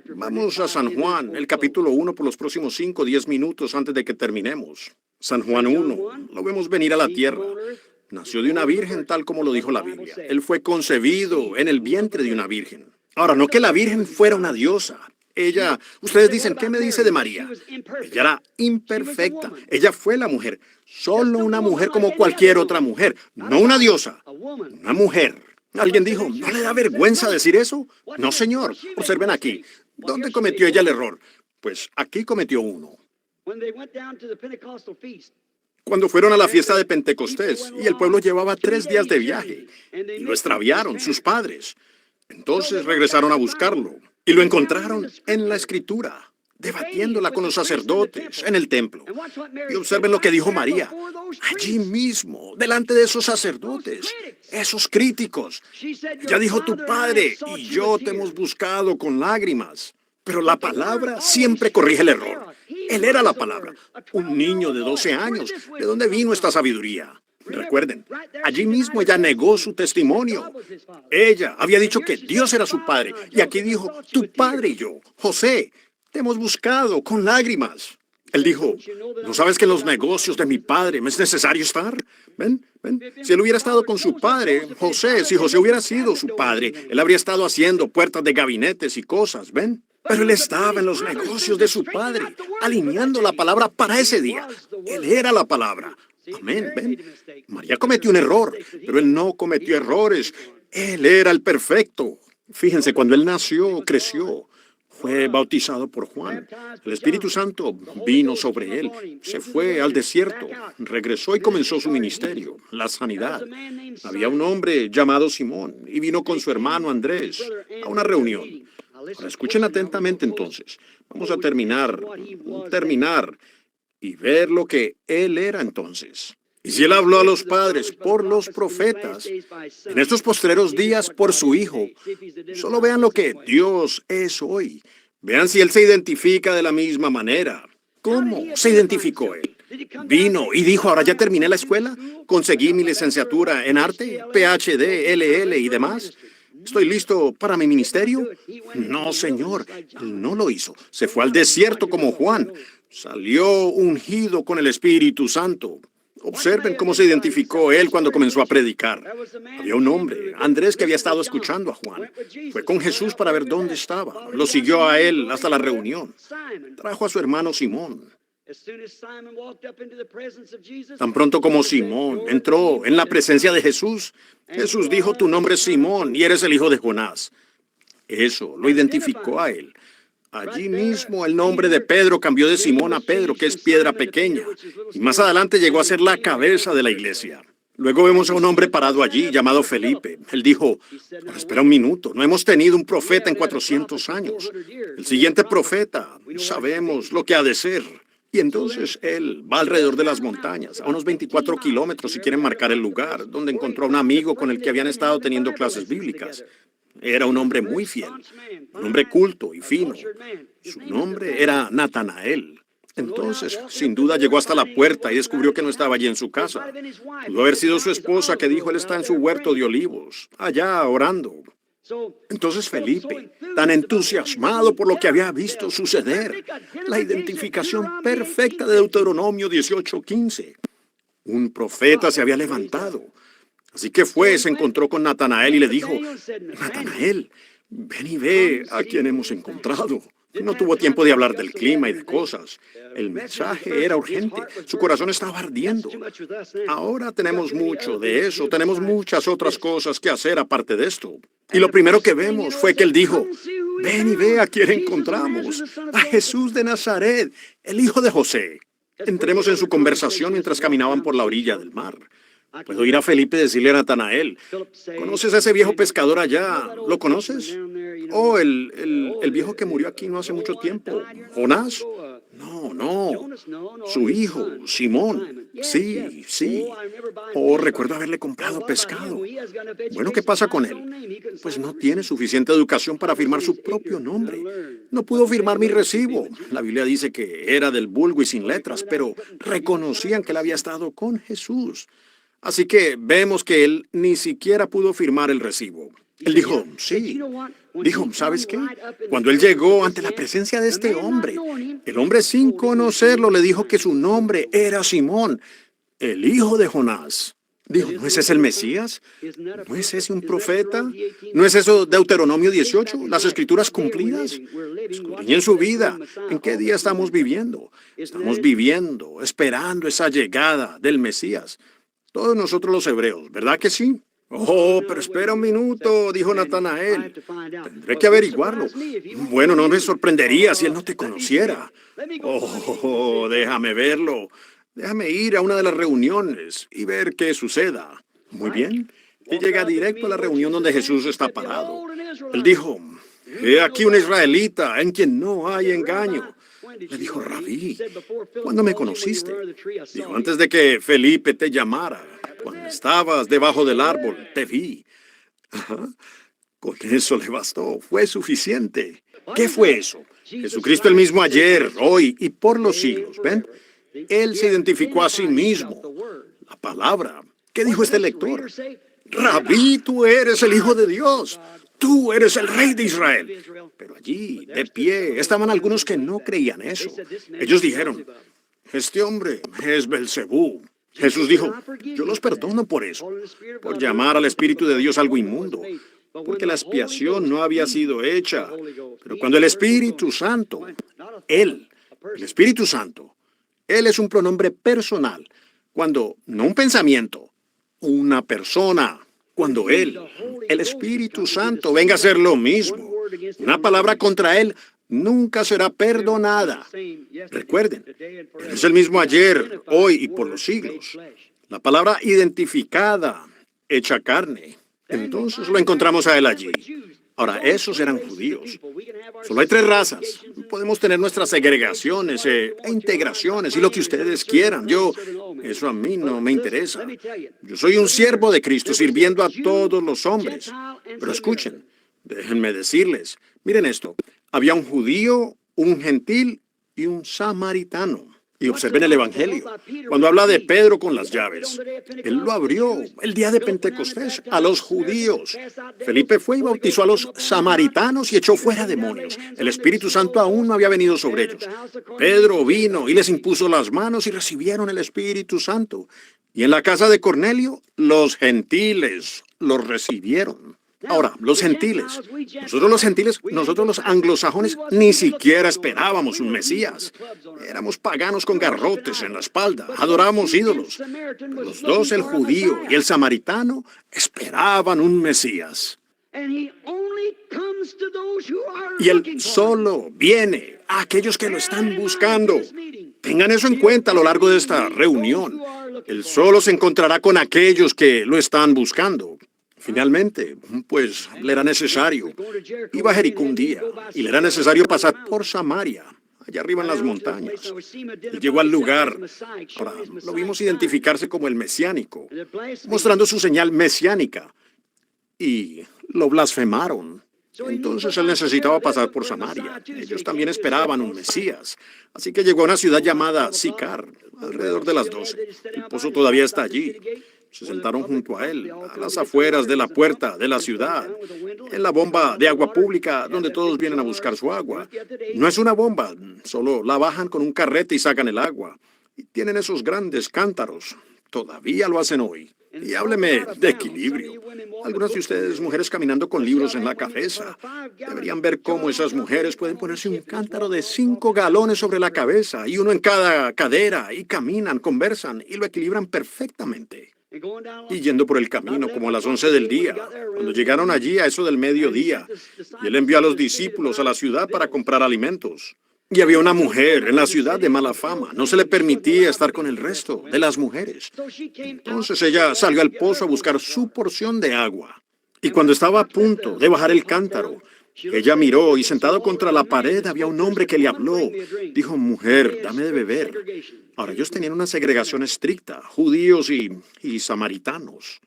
Vamos a San Juan, el capítulo 1, por los próximos 5 o 10 minutos antes de que terminemos. San Juan 1, lo vemos venir a la tierra. Nació de una virgen tal como lo dijo la Biblia. Él fue concebido en el vientre de una virgen. Ahora, no que la virgen fuera una diosa. Ella, ustedes dicen, ¿qué me dice de María? Ella era imperfecta. Ella fue la mujer. Solo una mujer como cualquier otra mujer. No una diosa. Una mujer. Alguien dijo, ¿no le da vergüenza decir eso? No, señor. Observen aquí. ¿Dónde cometió ella el error? Pues aquí cometió uno. Cuando fueron a la fiesta de Pentecostés y el pueblo llevaba 3 días de viaje y lo extraviaron sus padres. Entonces regresaron a buscarlo y lo encontraron en la Escritura, debatiéndola con los sacerdotes en el templo. Y observen lo que dijo María, allí mismo, delante de esos sacerdotes, esos críticos. Ella dijo, tu padre y yo te hemos buscado con lágrimas. Pero la palabra siempre corrige el error. Él era la palabra. Un niño de 12 años. ¿De dónde vino esta sabiduría? Recuerden, allí mismo ella negó su testimonio. Ella había dicho que Dios era su padre. Y aquí dijo, tu padre y yo, José, te hemos buscado con lágrimas. Él dijo, ¿no sabes que en los negocios de mi padre me es necesario estar? Ven. Si él hubiera estado con su padre, si José hubiera sido su padre, él habría estado haciendo puertas de gabinetes y cosas, ¿ven? Pero él estaba en los negocios de su padre, alineando la palabra para ese día. Él era la palabra. Amén, ¿ven? María cometió un error, pero él no cometió errores. Él era el perfecto. Fíjense, cuando él nació, creció. Fue bautizado por Juan. El Espíritu Santo vino sobre él. Se fue al desierto. Regresó y comenzó su ministerio, la sanidad. Había un hombre llamado Simón y vino con su hermano Andrés a una reunión. Ahora, escuchen atentamente entonces. Vamos a terminar y ver lo que él era entonces. Y si él habló a los padres por los profetas, en estos postreros días por su Hijo, solo vean lo que Dios es hoy. Vean si él se identifica de la misma manera. ¿Cómo se identificó él? Vino y dijo, ahora ya terminé la escuela, conseguí mi licenciatura en arte, PhD, LL y demás. ¿Estoy listo para mi ministerio? No, Señor, él no lo hizo. Se fue al desierto como Juan. Salió ungido con el Espíritu Santo. Observen cómo se identificó él cuando comenzó a predicar. Había un hombre, Andrés, que había estado escuchando a Juan. Fue con Jesús para ver dónde estaba. Lo siguió a él hasta la reunión. Trajo a su hermano Simón. Tan pronto como Simón entró en la presencia de Jesús, Jesús dijo, tu nombre es Simón y eres el hijo de Jonás. Eso lo identificó a él. Allí mismo el nombre de Pedro cambió de Simón a Pedro, que es piedra pequeña, y más adelante llegó a ser la cabeza de la iglesia. Luego vemos a un hombre parado allí llamado Felipe. Él dijo, espera un minuto, no hemos tenido un profeta en 400 años. El siguiente profeta, sabemos lo que ha de ser. Y entonces él va alrededor de las montañas, a unos 24 kilómetros si quieren marcar el lugar, donde encontró a un amigo con el que habían estado teniendo clases bíblicas. Era un hombre muy fiel, un hombre culto y fino. Su nombre era Natanael. Entonces, sin duda, llegó hasta la puerta y descubrió que no estaba allí en su casa. Pudo haber sido su esposa que dijo, él está en su huerto de olivos, allá orando. Entonces Felipe, tan entusiasmado por lo que había visto suceder, la identificación perfecta de Deuteronomio 18:15. Un profeta se había levantado. Así que fue, se encontró con Natanael y le dijo, Natanael, ven y ve a quien hemos encontrado. No tuvo tiempo de hablar del clima y de cosas. El mensaje era urgente. Su corazón estaba ardiendo. Ahora tenemos mucho de eso. Tenemos muchas otras cosas que hacer aparte de esto. Y lo primero que vemos fue que él dijo, ven y ve a quien encontramos. A Jesús de Nazaret, el hijo de José. Entremos en su conversación mientras caminaban por la orilla del mar. Puedo ir a Felipe y decirle a Natanael, ¿conoces a ese viejo pescador allá? ¿Lo conoces? Oh, el viejo que murió aquí no hace mucho tiempo. ¿Jonás? No. Su hijo, Simón. Sí. Oh, recuerdo haberle comprado pescado. Bueno, ¿qué pasa con él? Pues no tiene suficiente educación para firmar su propio nombre. No pudo firmar mi recibo. La Biblia dice que era del vulgo y sin letras, pero reconocían que él había estado con Jesús. Así que vemos que él ni siquiera pudo firmar el recibo. Él dijo, sí. Dijo, ¿sabes qué? Cuando él llegó ante la presencia de este hombre, el hombre sin conocerlo le dijo que su nombre era Simón, el hijo de Jonás. Dijo, ¿no es ese el Mesías? ¿No es ese un profeta? ¿No es eso Deuteronomio 18? ¿Las escrituras cumplidas? Escudriñen su vida. ¿En qué día estamos viviendo? Estamos viviendo, esperando esa llegada del Mesías. Todos nosotros los hebreos, ¿verdad que sí? Oh, pero espera un minuto, dijo Natanael. Tendré que averiguarlo. Bueno, no me sorprendería si él no te conociera. Oh, déjame verlo. Déjame ir a una de las reuniones y ver qué suceda. Muy bien. Y llega directo a la reunión donde Jesús está parado. Él dijo, he aquí un israelita en quien no hay engaño. Le dijo, Rabí, ¿cuándo me conociste? Dijo, antes de que Felipe te llamara. Cuando estabas debajo del árbol, te vi. Ajá. Con eso le bastó, fue suficiente. ¿Qué fue eso? Jesucristo el mismo ayer, hoy y por los siglos. ¿Ven? Él se identificó a sí mismo. La palabra. ¿Qué dijo este lector? Rabí, tú eres el Hijo de Dios. Tú eres el Rey de Israel. Pero allí, de pie, estaban algunos que no creían eso. Ellos dijeron, este hombre es Belcebú. Jesús dijo, yo los perdono por eso, por llamar al Espíritu de Dios algo inmundo, porque la expiación no había sido hecha. Pero cuando el Espíritu Santo, Él, el Espíritu Santo, Él es un pronombre personal, cuando, no un pensamiento, una persona, cuando Él, el Espíritu Santo, venga a hacer lo mismo, una palabra contra Él, nunca será perdonada. Recuerden, Él es el mismo ayer, hoy y por los siglos. La palabra identificada, hecha carne. Entonces lo encontramos a Él allí. Ahora, esos eran judíos. Solo hay tres razas. Podemos tener nuestras segregaciones e integraciones y lo que ustedes quieran. Eso a mí no me interesa. Yo soy un siervo de Cristo sirviendo a todos los hombres. Pero escuchen, déjenme decirles, miren esto. Había un judío, un gentil y un samaritano. Y observen el Evangelio. Cuando habla de Pedro con las llaves, él lo abrió el día de Pentecostés a los judíos. Felipe fue y bautizó a los samaritanos y echó fuera demonios. El Espíritu Santo aún no había venido sobre ellos. Pedro vino y les impuso las manos y recibieron el Espíritu Santo. Y en la casa de Cornelio, los gentiles los recibieron. Ahora, los gentiles, nosotros los anglosajones, ni siquiera esperábamos un Mesías. Éramos paganos con garrotes en la espalda, adorábamos ídolos. Los dos, el judío y el samaritano, esperaban un Mesías. Y él solo viene a aquellos que lo están buscando. Tengan eso en cuenta a lo largo de esta reunión. Él solo se encontrará con aquellos que lo están buscando. Finalmente, pues le era necesario. Iba a Jericó un día y le era necesario pasar por Samaria, allá arriba en las montañas. Él llegó al lugar. Ahora, lo vimos identificarse como el mesiánico, mostrando su señal mesiánica. Y lo blasfemaron. Entonces él necesitaba pasar por Samaria. Ellos también esperaban un Mesías. Así que llegó a una ciudad llamada Sicar, alrededor de las 12. El pozo todavía está allí. Se sentaron junto a él, a las afueras de la puerta de la ciudad, en la bomba de agua pública donde todos vienen a buscar su agua. No es una bomba, solo la bajan con un carrete y sacan el agua. Y tienen esos grandes cántaros. Todavía lo hacen hoy. Y hábleme de equilibrio. Algunas de ustedes, mujeres caminando con libros en la cabeza, deberían ver cómo esas mujeres pueden ponerse un cántaro de 5 galones sobre la cabeza y uno en cada cadera y caminan, conversan y lo equilibran perfectamente. Y yendo por el camino como a las 11 del día, cuando llegaron allí a eso del mediodía, y él envió a los discípulos a la ciudad para comprar alimentos. Y había una mujer en la ciudad de mala fama, no se le permitía estar con el resto de las mujeres. Entonces ella salió al pozo a buscar su porción de agua. Y cuando estaba a punto de bajar el cántaro, ella miró y sentado contra la pared había un hombre que le habló. Dijo, mujer, dame de beber. Ahora, ellos tenían una segregación estricta, judíos y samaritanos.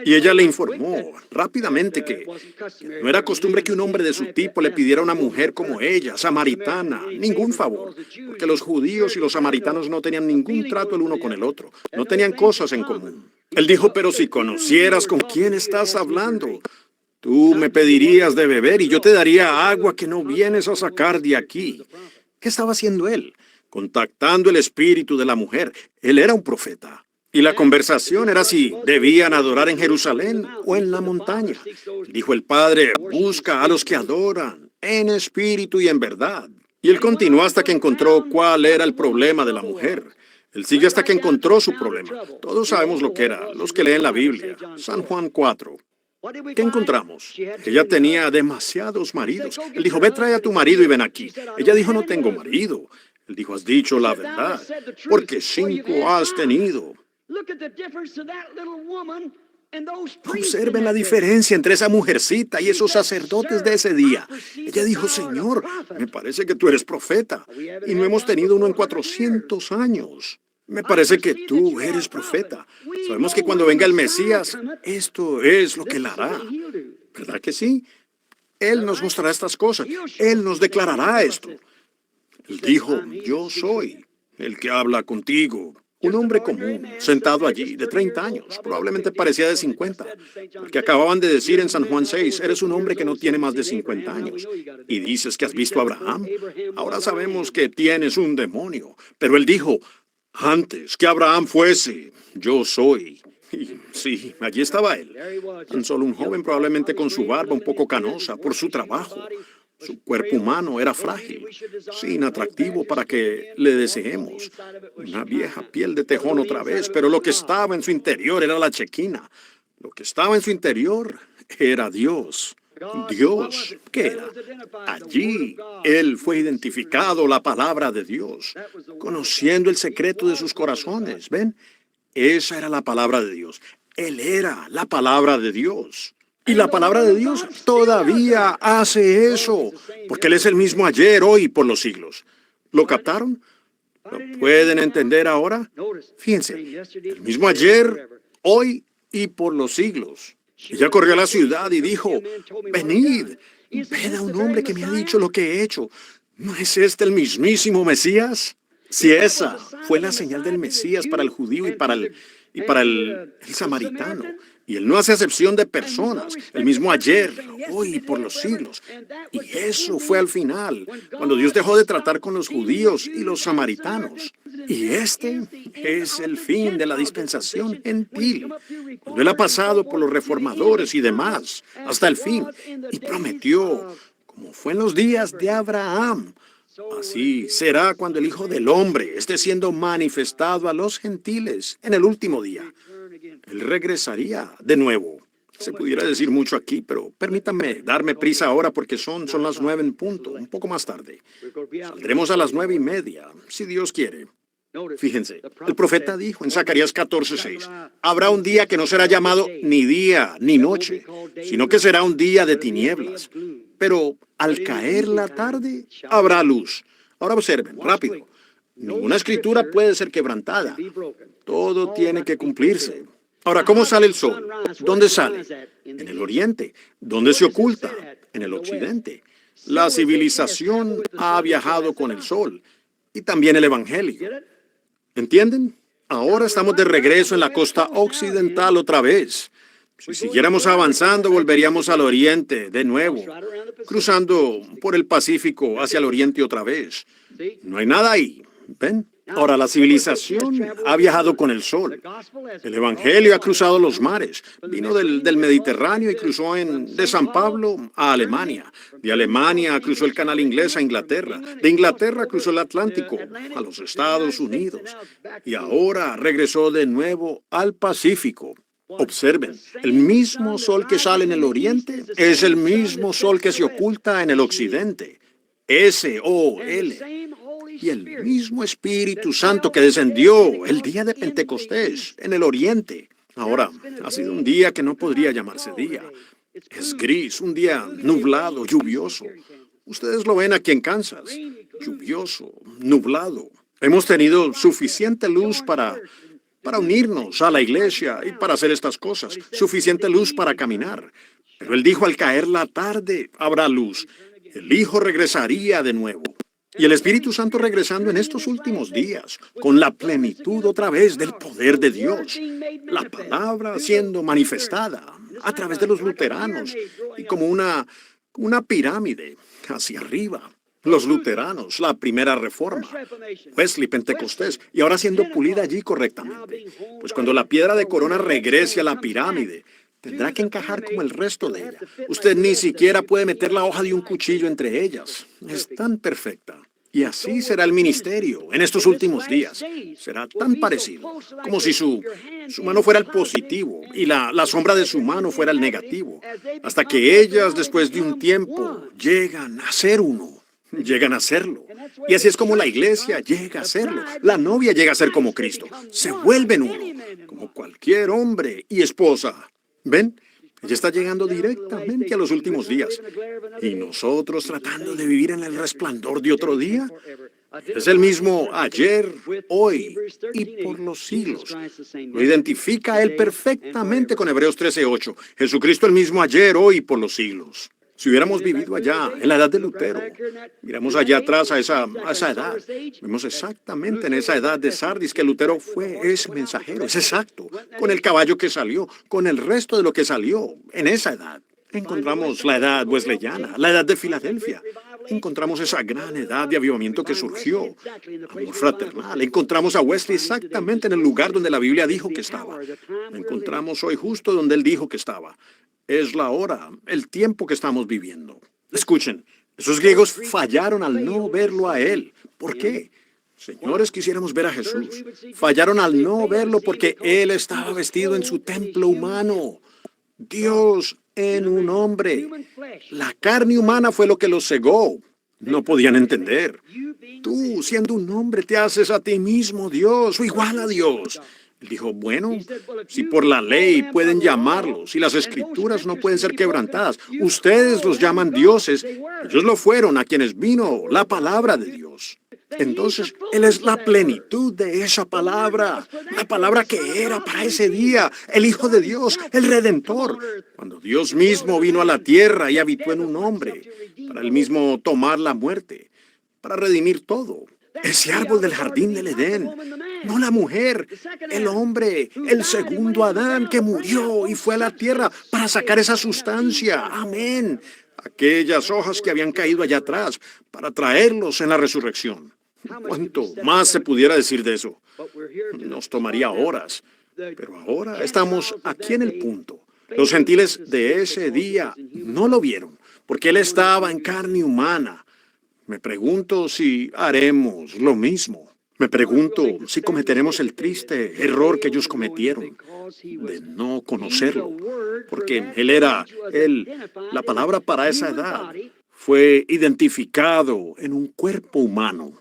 Y ella le informó rápidamente que no era costumbre que un hombre de su tipo le pidiera a una mujer como ella, samaritana, ningún favor, porque los judíos y los samaritanos no tenían ningún trato el uno con el otro, no tenían cosas en común. Él dijo, pero si conocieras con quién estás hablando, tú me pedirías de beber y yo te daría agua que no vienes a sacar de aquí. ¿Qué estaba haciendo él? Contactando el espíritu de la mujer. Él era un profeta. Y la conversación era si debían adorar en Jerusalén o en la montaña. Dijo el Padre, busca a los que adoran en espíritu y en verdad. Y él continuó hasta que encontró cuál era el problema de la mujer. Él sigue hasta que encontró su problema. Todos sabemos lo que era, los que leen la Biblia. San Juan 4. ¿Qué encontramos? Ella tenía demasiados maridos. Él dijo, ve, trae a tu marido y ven aquí. Ella dijo, no tengo marido. Él dijo, has dicho la verdad, porque 5 has tenido. Observen la diferencia entre esa mujercita y esos sacerdotes de ese día. Ella dijo, Señor, me parece que tú eres profeta, y no hemos tenido uno en 400 años. Me parece que tú eres profeta. Sabemos que cuando venga el Mesías, esto es lo que él hará. ¿Verdad que sí? Él nos mostrará estas cosas. Él nos declarará esto. Él dijo, yo soy el que habla contigo. Un hombre común, sentado allí, de 30 años, probablemente parecía de 50, porque acababan de decir en San Juan 6, eres un hombre que no tiene más de 50 años, y dices que has visto a Abraham. Ahora sabemos que tienes un demonio, pero él dijo, antes que Abraham fuese, yo soy. Y sí, allí estaba él, tan solo un joven probablemente con su barba un poco canosa por su trabajo. Su cuerpo humano era frágil, sin atractivo para que le deseemos. Una vieja piel de tejón otra vez, pero lo que estaba en su interior era la chequina. Lo que estaba en su interior era Dios. Dios, ¿qué era? Allí él fue identificado, la palabra de Dios, conociendo el secreto de sus corazones. ¿Ven? Esa era la palabra de Dios. Él era la palabra de Dios. Y la palabra de Dios todavía hace eso, porque Él es el mismo ayer, hoy y por los siglos. ¿Lo captaron? ¿Lo pueden entender ahora? Fíjense, el mismo ayer, hoy y por los siglos. Ella corrió a la ciudad y dijo, venid, ved a un hombre que me ha dicho lo que he hecho. ¿No es este el mismísimo Mesías? Si esa fue la señal del Mesías para el judío y para el samaritano. Y Él no hace acepción de personas, el mismo ayer, hoy y por los siglos. Y eso fue al final, cuando Dios dejó de tratar con los judíos y los samaritanos. Y este es el fin de la dispensación gentil. Cuando Él ha pasado por los reformadores y demás, hasta el fin, y prometió, como fue en los días de Abraham, así será cuando el Hijo del Hombre esté siendo manifestado a los gentiles en el último día. Él regresaría de nuevo. Se pudiera decir mucho aquí, pero permítanme darme prisa ahora porque son las 9 en punto, un poco más tarde. Saldremos a las 9:30, si Dios quiere. Fíjense, el profeta dijo en Zacarías 14:6, habrá un día que no será llamado ni día ni noche, sino que será un día de tinieblas. Pero al caer la tarde, habrá luz. Ahora observen, rápido. Ninguna escritura puede ser quebrantada. Todo tiene que cumplirse. Ahora, ¿cómo sale el sol? ¿Dónde sale? En el oriente. ¿Dónde se oculta? En el occidente. La civilización ha viajado con el sol y también el evangelio. ¿Entienden? Ahora estamos de regreso en la costa occidental otra vez. Si siguiéramos avanzando, volveríamos al oriente de nuevo, cruzando por el Pacífico hacia el oriente otra vez. No hay nada ahí. ¿Ven? Ahora, la civilización ha viajado con el sol. El Evangelio ha cruzado los mares. Vino del Mediterráneo y cruzó de San Pablo a Alemania. De Alemania cruzó el canal inglés a Inglaterra. De Inglaterra cruzó el Atlántico a los Estados Unidos. Y ahora regresó de nuevo al Pacífico. Observen, el mismo sol que sale en el oriente es el mismo sol que se oculta en el occidente. S-O-L. Y el mismo Espíritu Santo que descendió el día de Pentecostés en el oriente. Ahora, ha sido un día que no podría llamarse día. Es gris, un día nublado, lluvioso. Ustedes lo ven aquí en Kansas. Lluvioso, nublado. Hemos tenido suficiente luz para unirnos a la iglesia y para hacer estas cosas. Suficiente luz para caminar. Pero Él dijo, al caer la tarde habrá luz. El Hijo regresaría de nuevo. Y el Espíritu Santo regresando en estos últimos días, con la plenitud otra vez del poder de Dios. La palabra siendo manifestada a través de los luteranos y como una pirámide hacia arriba. Los luteranos, la primera reforma, Wesley, Pentecostés, y ahora siendo pulida allí correctamente. Pues cuando la piedra de corona regrese a la pirámide, tendrá que encajar como el resto de ella. Usted ni siquiera puede meter la hoja de un cuchillo entre ellas. Es tan perfecta. Y así será el ministerio en estos últimos días. Será tan parecido, como si su mano fuera el positivo y la sombra de su mano fuera el negativo, hasta que ellas, después de un tiempo, llegan a ser uno. Llegan a serlo. Y así es como la iglesia llega a serlo. La novia llega a ser como Cristo. Se vuelven uno, como cualquier hombre y esposa. ¿Ven? Ella está llegando directamente a los últimos días. Y nosotros tratando de vivir en el resplandor de otro día. Es el mismo ayer, hoy y por los siglos. Lo identifica a él perfectamente con Hebreos 13:8. Jesucristo el mismo ayer, hoy y por los siglos. Si hubiéramos vivido allá, en la edad de Lutero, miramos allá atrás a esa edad, vemos exactamente en esa edad de Sardis que Lutero fue ese mensajero, es exacto, con el caballo que salió, con el resto de lo que salió, en esa edad. Encontramos la edad wesleyana, la edad de Filadelfia. Encontramos esa gran edad de avivamiento que surgió, amor fraternal. Encontramos a Wesley exactamente en el lugar donde la Biblia dijo que estaba. Encontramos hoy justo donde él dijo que estaba. Es la hora, el tiempo que estamos viviendo. Escuchen, esos griegos fallaron al no verlo a él. ¿Por qué? Señores, quisiéramos ver a Jesús. Fallaron al no verlo porque él estaba vestido en su templo humano. Dios en un hombre. La carne humana fue lo que los cegó. No podían entender. Tú, siendo un hombre, te haces a ti mismo Dios o igual a Dios. Él dijo, bueno, si por la ley pueden llamarlos, si las escrituras no pueden ser quebrantadas, ustedes los llaman dioses, ellos lo fueron a quienes vino la palabra de Dios. Entonces, Él es la plenitud de esa palabra, la palabra que era para ese día, el Hijo de Dios, el Redentor. Cuando Dios mismo vino a la tierra y habitó en un hombre, para Él mismo tomar la muerte, para redimir todo. Ese árbol del jardín del Edén, no la mujer, el hombre, el segundo Adán que murió y fue a la tierra para sacar esa sustancia. Amén. Aquellas hojas que habían caído allá atrás para traerlos en la resurrección. ¿Cuánto más se pudiera decir de eso? Nos tomaría horas. Pero ahora estamos aquí en el punto. Los gentiles de ese día no lo vieron, porque Él estaba en carne humana. Me pregunto si haremos lo mismo. Me pregunto si cometeremos el triste error que ellos cometieron de no conocerlo, porque la palabra para esa edad fue identificado en un cuerpo humano.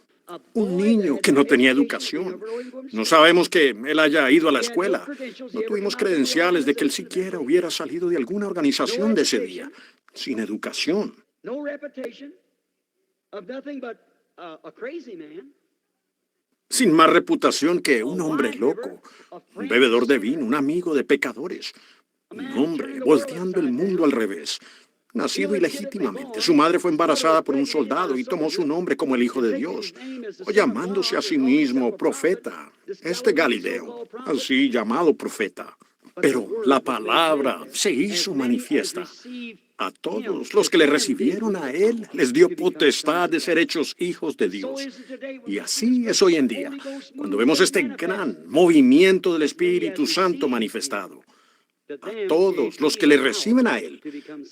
Un niño que no tenía educación. No sabemos que él haya ido a la escuela. No tuvimos credenciales de que él siquiera hubiera salido de alguna organización de ese día. Sin educación. Sin más reputación que un hombre loco, un bebedor de vino, un amigo de pecadores, un hombre volteando el mundo al revés, nacido ilegítimamente. Su madre fue embarazada por un soldado y tomó su nombre como el Hijo de Dios, o llamándose a sí mismo profeta, Galileo, así llamado profeta. Pero la palabra se hizo manifiesta. A todos los que le recibieron a Él, les dio potestad de ser hechos hijos de Dios. Y así es hoy en día, cuando vemos este gran movimiento del Espíritu Santo manifestado. A todos los que le reciben a Él,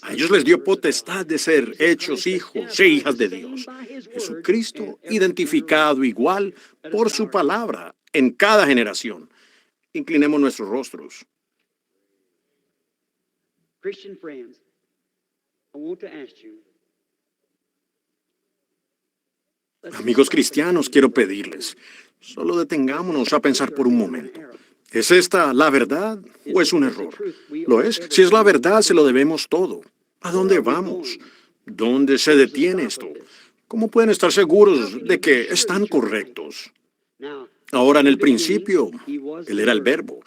a ellos les dio potestad de ser hechos hijos e hijas de Dios. Jesucristo identificado igual por su palabra en cada generación. Inclinemos nuestros rostros. Christian friends, I want to ask you. Amigos cristianos, quiero pedirles, solo detengámonos a pensar por un momento. ¿Es esta la verdad o es un error? ¿Lo es? Si es la verdad, se lo debemos todo. ¿A dónde vamos? ¿Dónde se detiene esto? ¿Cómo pueden estar seguros de que están correctos? Ahora, en el principio, Él era el Verbo.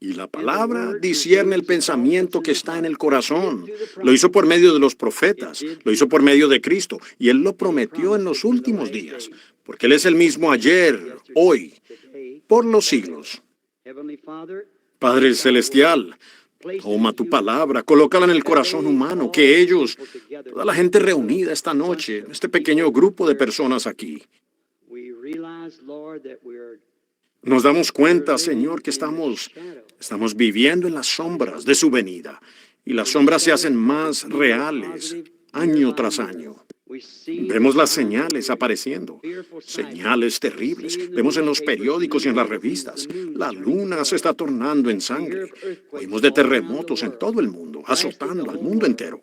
Y la palabra discierne el pensamiento que está en el corazón. Lo hizo por medio de los profetas, lo hizo por medio de Cristo, y Él lo prometió en los últimos días, porque Él es el mismo ayer, hoy, por los siglos. Padre Celestial, toma tu palabra, colócala en el corazón humano, que ellos, toda la gente reunida esta noche, este pequeño grupo de personas aquí, nos damos cuenta, Señor, que estamos viviendo en las sombras de su venida. Y las sombras se hacen más reales año tras año. Vemos las señales apareciendo, señales terribles. Vemos en los periódicos y en las revistas. La luna se está tornando en sangre. Oímos de terremotos en todo el mundo, azotando al mundo entero.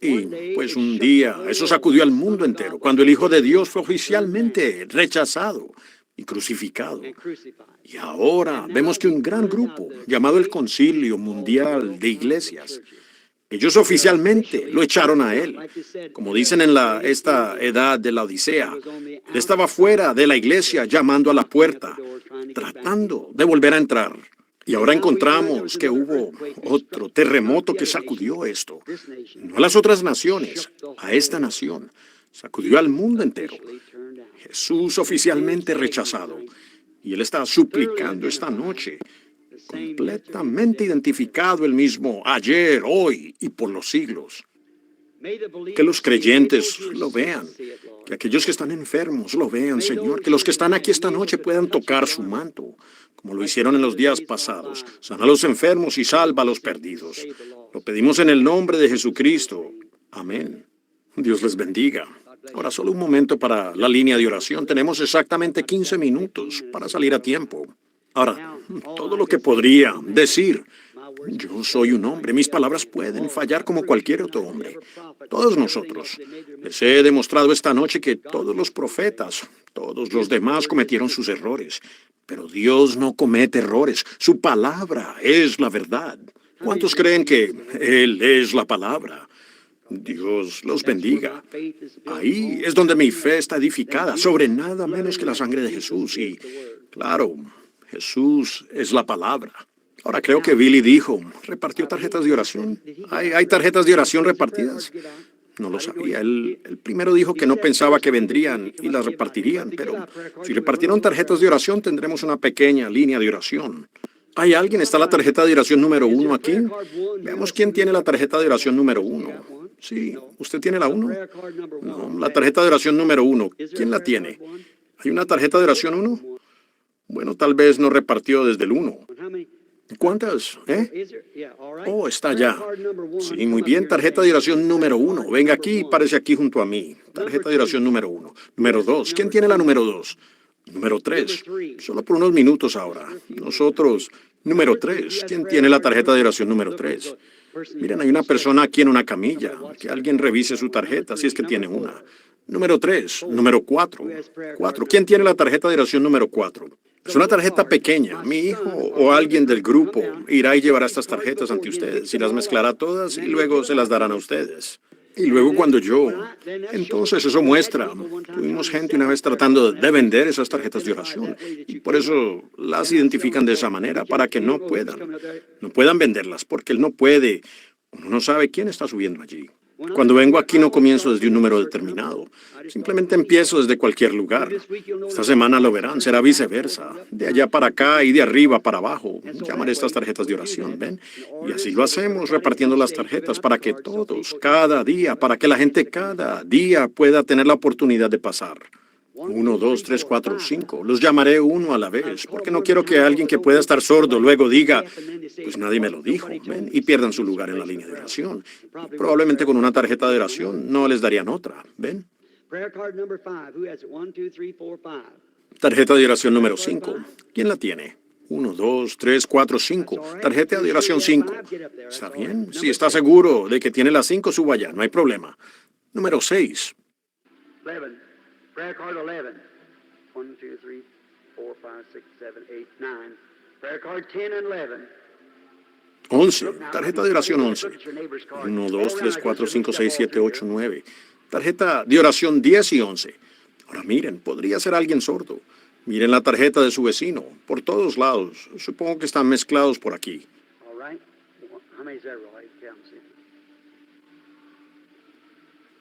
Y pues un día eso sacudió al mundo entero, cuando el Hijo de Dios fue oficialmente rechazado y crucificado. Y ahora vemos que un gran grupo, llamado el Concilio Mundial de Iglesias, ellos oficialmente lo echaron a él. Como dicen en esta edad de la Odisea, él estaba fuera de la iglesia llamando a la puerta, tratando de volver a entrar. Y ahora encontramos que hubo otro terremoto que sacudió esto. No a las otras naciones, a esta nación. Sacudió al mundo entero. Jesús oficialmente rechazado. Y él está suplicando esta noche, completamente identificado el mismo ayer, hoy y por los siglos. Que los creyentes lo vean, que aquellos que están enfermos lo vean, Señor, que los que están aquí esta noche puedan tocar su manto, como lo hicieron en los días pasados. Sana a los enfermos y salva a los perdidos. Lo pedimos en el nombre de Jesucristo. Amén. Dios les bendiga. Ahora solo un momento para la línea de oración. Tenemos exactamente 15 minutos para salir a tiempo. Ahora, todo lo que podría decir, yo soy un hombre, mis palabras pueden fallar como cualquier otro hombre. Todos nosotros. Les he demostrado esta noche que todos los profetas, todos los demás cometieron sus errores. Pero Dios no comete errores. Su palabra es la verdad. ¿Cuántos creen que Él es la palabra? Dios los bendiga. Ahí es donde mi fe está edificada, sobre nada menos que la sangre de Jesús. Y, claro, Jesús es la palabra. Ahora creo que Billy dijo, ¿repartió tarjetas de oración? ¿Hay tarjetas de oración repartidas? No lo sabía. Él primero dijo que no pensaba que vendrían y las repartirían, pero si repartieron tarjetas de oración tendremos una pequeña línea de oración. ¿Hay alguien? ¿Está la tarjeta de oración número 1 aquí? Veamos quién tiene la tarjeta de oración número 1. Sí, ¿usted tiene la 1? No, la tarjeta de oración número 1. ¿Quién la tiene? ¿Hay una tarjeta de oración 1? Bueno, tal vez no repartió desde el 1. ¿Cuántas? Oh, está allá. Sí, muy bien. Tarjeta de oración número 1. Venga aquí y párese aquí junto a mí. Tarjeta de oración número 1. Número 2. ¿Quién tiene la número 2? Número 3. Solo por unos minutos ahora. Nosotros. Número 3. ¿Quién tiene la tarjeta de oración número 3? Miren, hay una persona aquí en una camilla. Que alguien revise su tarjeta, si es que tiene una. Número 3. Número 4. 4. ¿Quién tiene la tarjeta de oración número 4? Es una tarjeta pequeña. Mi hijo o alguien del grupo irá y llevará estas tarjetas ante ustedes y las mezclará todas y luego se las darán a ustedes. Y luego cuando entonces eso muestra. Tuvimos gente una vez tratando de vender esas tarjetas de oración y por eso las identifican de esa manera, para que no puedan venderlas, porque él no puede, uno no sabe quién está subiendo allí. Cuando vengo aquí no comienzo desde un número determinado, simplemente empiezo desde cualquier lugar. Esta semana lo verán, será viceversa, de allá para acá y de arriba para abajo. Llamaré estas tarjetas de oración, ¿ven? Y así lo hacemos, repartiendo las tarjetas para que todos, cada día, para que la gente cada día pueda tener la oportunidad de pasar. 1, 2, 3, 4, 5. Los llamaré uno a la vez, porque no quiero que alguien que pueda estar sordo luego diga, pues nadie me lo dijo, ¿ven? Y pierdan su lugar en la línea de oración. Probablemente con una tarjeta de oración no les darían otra, ¿ven? Tarjeta de oración número 5. ¿Quién la tiene? 1, 2, 3, 4, 5. Tarjeta de oración 5. ¿Está bien? Si está seguro de que tiene la 5, suba allá, no hay problema. Número 6. Prayer card 11. 1, 2, 3, 4, 5, 6, 7, 8, 9. Prayer card 10 and 11. 11. Tarjeta de oración 11. 1, 2, 3, 4, 5, 6, 7, 8, 9. Tarjeta de oración 10 y 11. Ahora miren, podría ser alguien sordo. Miren la tarjeta de su vecino, por todos lados. Supongo que están mezclados por aquí.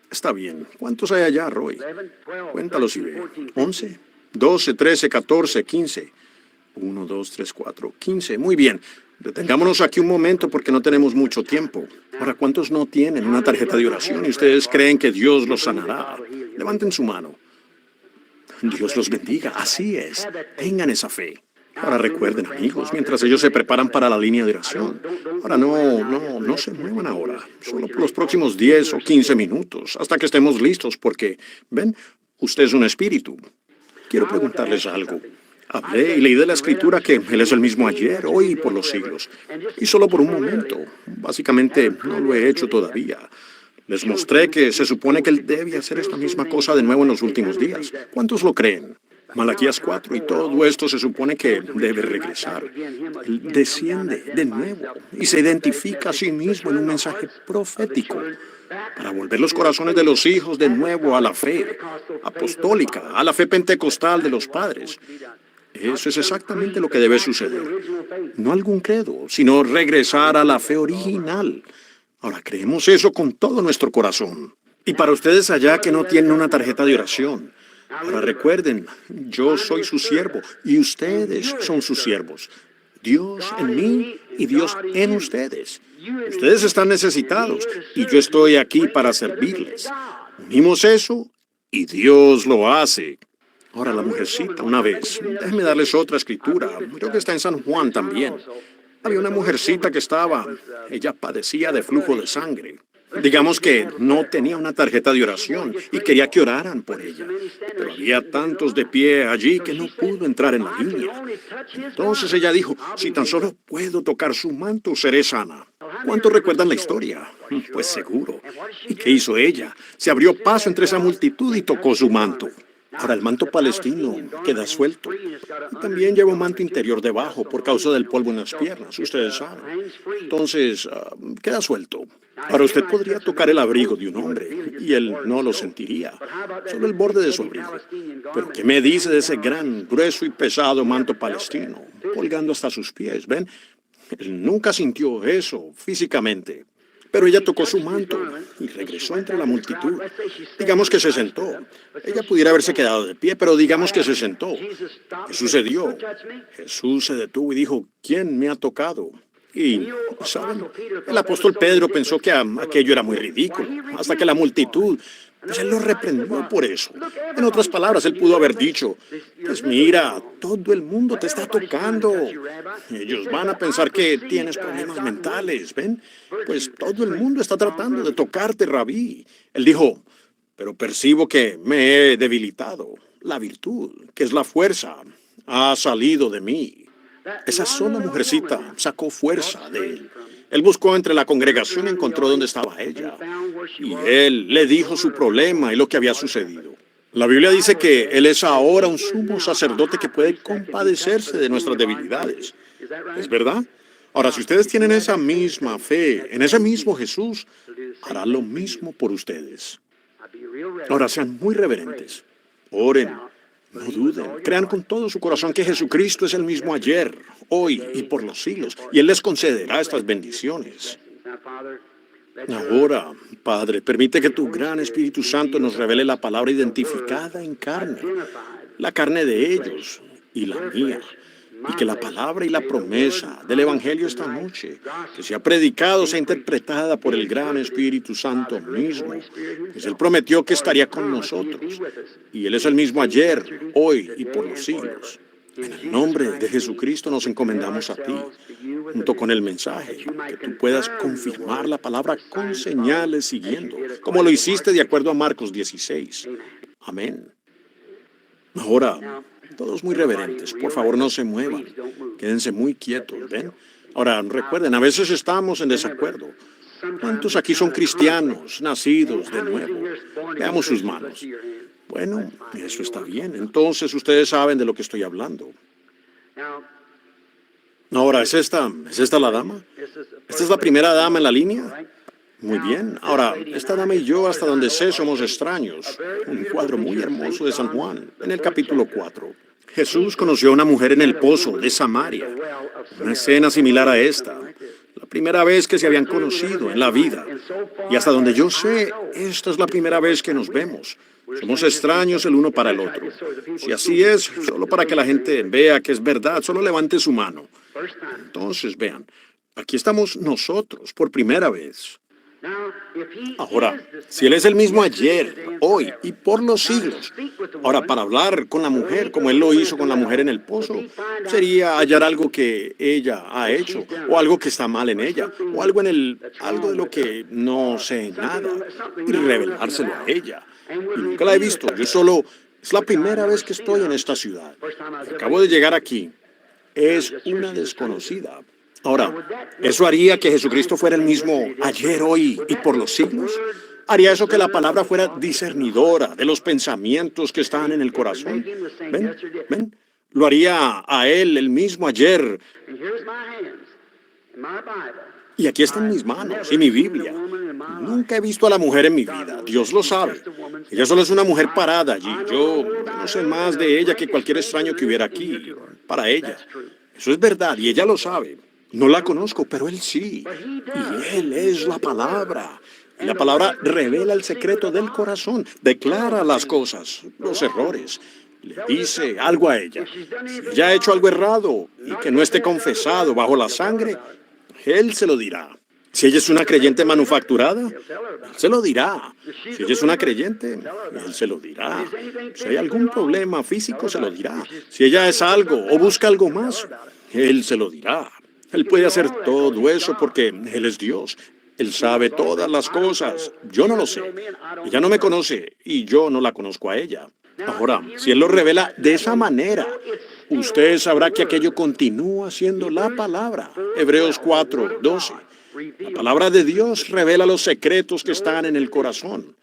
Está bien. ¿Cuántos hay allá, Roy? Cuéntalos y ve. 11, 12, 13, 14, 15. 1, 2, 3, 4, 15. Muy bien. Detengámonos aquí un momento porque no tenemos mucho tiempo. Ahora, ¿cuántos no tienen una tarjeta de oración y ustedes creen que Dios los sanará? Levanten su mano. Dios los bendiga. Así es. Tengan esa fe. Ahora recuerden, amigos, mientras ellos se preparan para la línea de oración. Ahora no se muevan ahora, solo por los próximos 10 o 15 minutos, hasta que estemos listos, porque, ven, usted es un espíritu. Quiero preguntarles algo. Hablé y leí de la Escritura que Él es el mismo ayer, hoy y por los siglos. Y solo por un momento. Básicamente, no lo he hecho todavía. Les mostré que se supone que Él debe hacer esta misma cosa de nuevo en los últimos días. ¿Cuántos lo creen? Malaquías 4 y todo esto se supone que debe regresar. Él desciende de nuevo y se identifica a sí mismo en un mensaje profético para volver los corazones de los hijos de nuevo a la fe apostólica, a la fe pentecostal de los padres. Eso es exactamente lo que debe suceder. No algún credo, sino regresar a la fe original. Ahora, creemos eso con todo nuestro corazón. Y para ustedes allá que no tienen una tarjeta de oración, ahora recuerden, yo soy su siervo y ustedes son sus siervos. Dios en mí y Dios en ustedes. Ustedes están necesitados y yo estoy aquí para servirles. Unimos eso y Dios lo hace. Ahora la mujercita, una vez, déjenme darles otra escritura, creo que está en San Juan también. Había una mujercita que ella padecía de flujo de sangre. Digamos que no tenía una tarjeta de oración y quería que oraran por ella. Pero había tantos de pie allí que no pudo entrar en la línea. Entonces ella dijo, si tan solo puedo tocar su manto, seré sana. ¿Cuántos recuerdan la historia? Pues seguro. ¿Y qué hizo ella? Se abrió paso entre esa multitud y tocó su manto. Ahora el manto palestino queda suelto. Y también lleva un manto interior debajo por causa del polvo en las piernas, ustedes saben. Entonces, queda suelto. Ahora usted podría tocar el abrigo de un hombre y él no lo sentiría, solo el borde de su abrigo. Pero ¿qué me dice de ese gran, grueso y pesado manto palestino, colgando hasta sus pies? ¿Ven? Él nunca sintió eso físicamente. Pero ella tocó su manto y regresó entre la multitud. Digamos que se sentó. Ella pudiera haberse quedado de pie, pero digamos que se sentó. ¿Qué sucedió? Jesús se detuvo y dijo, ¿quién me ha tocado? Y, ¿saben? El apóstol Pedro pensó que aquello era muy ridículo, hasta que la multitud, pues él lo reprendió por eso. En otras palabras, él pudo haber dicho, pues mira, todo el mundo te está tocando. Ellos van a pensar que tienes problemas mentales, ¿ven? Pues todo el mundo está tratando de tocarte, Rabí. Él dijo, pero percibo que me he debilitado. La virtud, que es la fuerza, ha salido de mí. Esa sola mujercita sacó fuerza de él. Él buscó entre la congregación y encontró dónde estaba ella. Y él le dijo su problema y lo que había sucedido. La Biblia dice que él es ahora un sumo sacerdote que puede compadecerse de nuestras debilidades. ¿Es verdad? Ahora, si ustedes tienen esa misma fe en ese mismo Jesús, hará lo mismo por ustedes. Ahora, sean muy reverentes. Oren. No duden, crean con todo su corazón que Jesucristo es el mismo ayer, hoy y por los siglos, y Él les concederá estas bendiciones. Ahora, Padre, permite que tu gran Espíritu Santo nos revele la palabra identificada en carne, la carne de ellos y la mía, y que la palabra y la promesa del Evangelio esta noche, que sea predicada, sea interpretada por el gran Espíritu Santo mismo, pues Él prometió que estaría con nosotros, y Él es el mismo ayer, hoy y por los siglos. En el nombre de Jesucristo nos encomendamos a ti, junto con el mensaje, que tú puedas confirmar la palabra con señales siguiendo, como lo hiciste de acuerdo a Marcos 16. Amén. Ahora, todos muy reverentes, por favor no se muevan, quédense muy quietos, ¿ven? Ahora, recuerden, a veces estamos en desacuerdo. ¿Cuántos aquí son cristianos, nacidos de nuevo? Veamos sus manos. Bueno, eso está bien, entonces ustedes saben de lo que estoy hablando. Ahora, ¿es esta la dama? ¿Esta es la primera dama en la línea? Muy bien. Ahora, esta dama y yo, hasta donde sé, somos extraños. Un cuadro muy hermoso de San Juan, en el capítulo 4. Jesús conoció a una mujer en el pozo de Samaria. Una escena similar a esta. La primera vez que se habían conocido en la vida. Y hasta donde yo sé, esta es la primera vez que nos vemos. Somos extraños el uno para el otro. Si así es, solo para que la gente vea que es verdad, solo levante su mano. Entonces, vean, aquí estamos nosotros por primera vez. Ahora, si Él es el mismo ayer, hoy y por los siglos, ahora para hablar con la mujer como Él lo hizo con la mujer en el pozo, sería hallar algo que ella ha hecho, o algo que está mal en ella, o algo de lo que no sé nada, y revelárselo a ella. Y nunca la he visto, es la primera vez que estoy en esta ciudad. Acabo de llegar aquí. Es una desconocida. Ahora, ¿eso haría que Jesucristo fuera el mismo ayer, hoy y por los siglos? ¿Haría eso que la palabra fuera discernidora de los pensamientos que están en el corazón? ¿Ven? ¿Ven? Lo haría a Él el mismo ayer. Y aquí están mis manos y mi Biblia. Nunca he visto a la mujer en mi vida, Dios lo sabe. Ella solo es una mujer parada allí. Yo no sé más de ella que cualquier extraño que hubiera aquí, para ella. Eso es verdad y ella lo sabe. No la conozco, pero Él sí. Y Él es la palabra. Y la palabra revela el secreto del corazón, declara las cosas, los errores. Le dice algo a ella. Si ella ha hecho algo errado y que no esté confesado bajo la sangre, Él se lo dirá. Si ella es una creyente manufacturada, Él se lo dirá. Si ella es una creyente, Él se lo dirá. Si hay algún problema físico, se lo dirá. Si ella es algo o busca algo más, Él se lo dirá. Él puede hacer todo eso porque Él es Dios. Él sabe todas las cosas. Yo no lo sé. Ella no me conoce y yo no la conozco a ella. Ahora, si Él lo revela de esa manera, usted sabrá que aquello continúa siendo la palabra. Hebreos 4:12. La palabra de Dios revela los secretos que están en el corazón.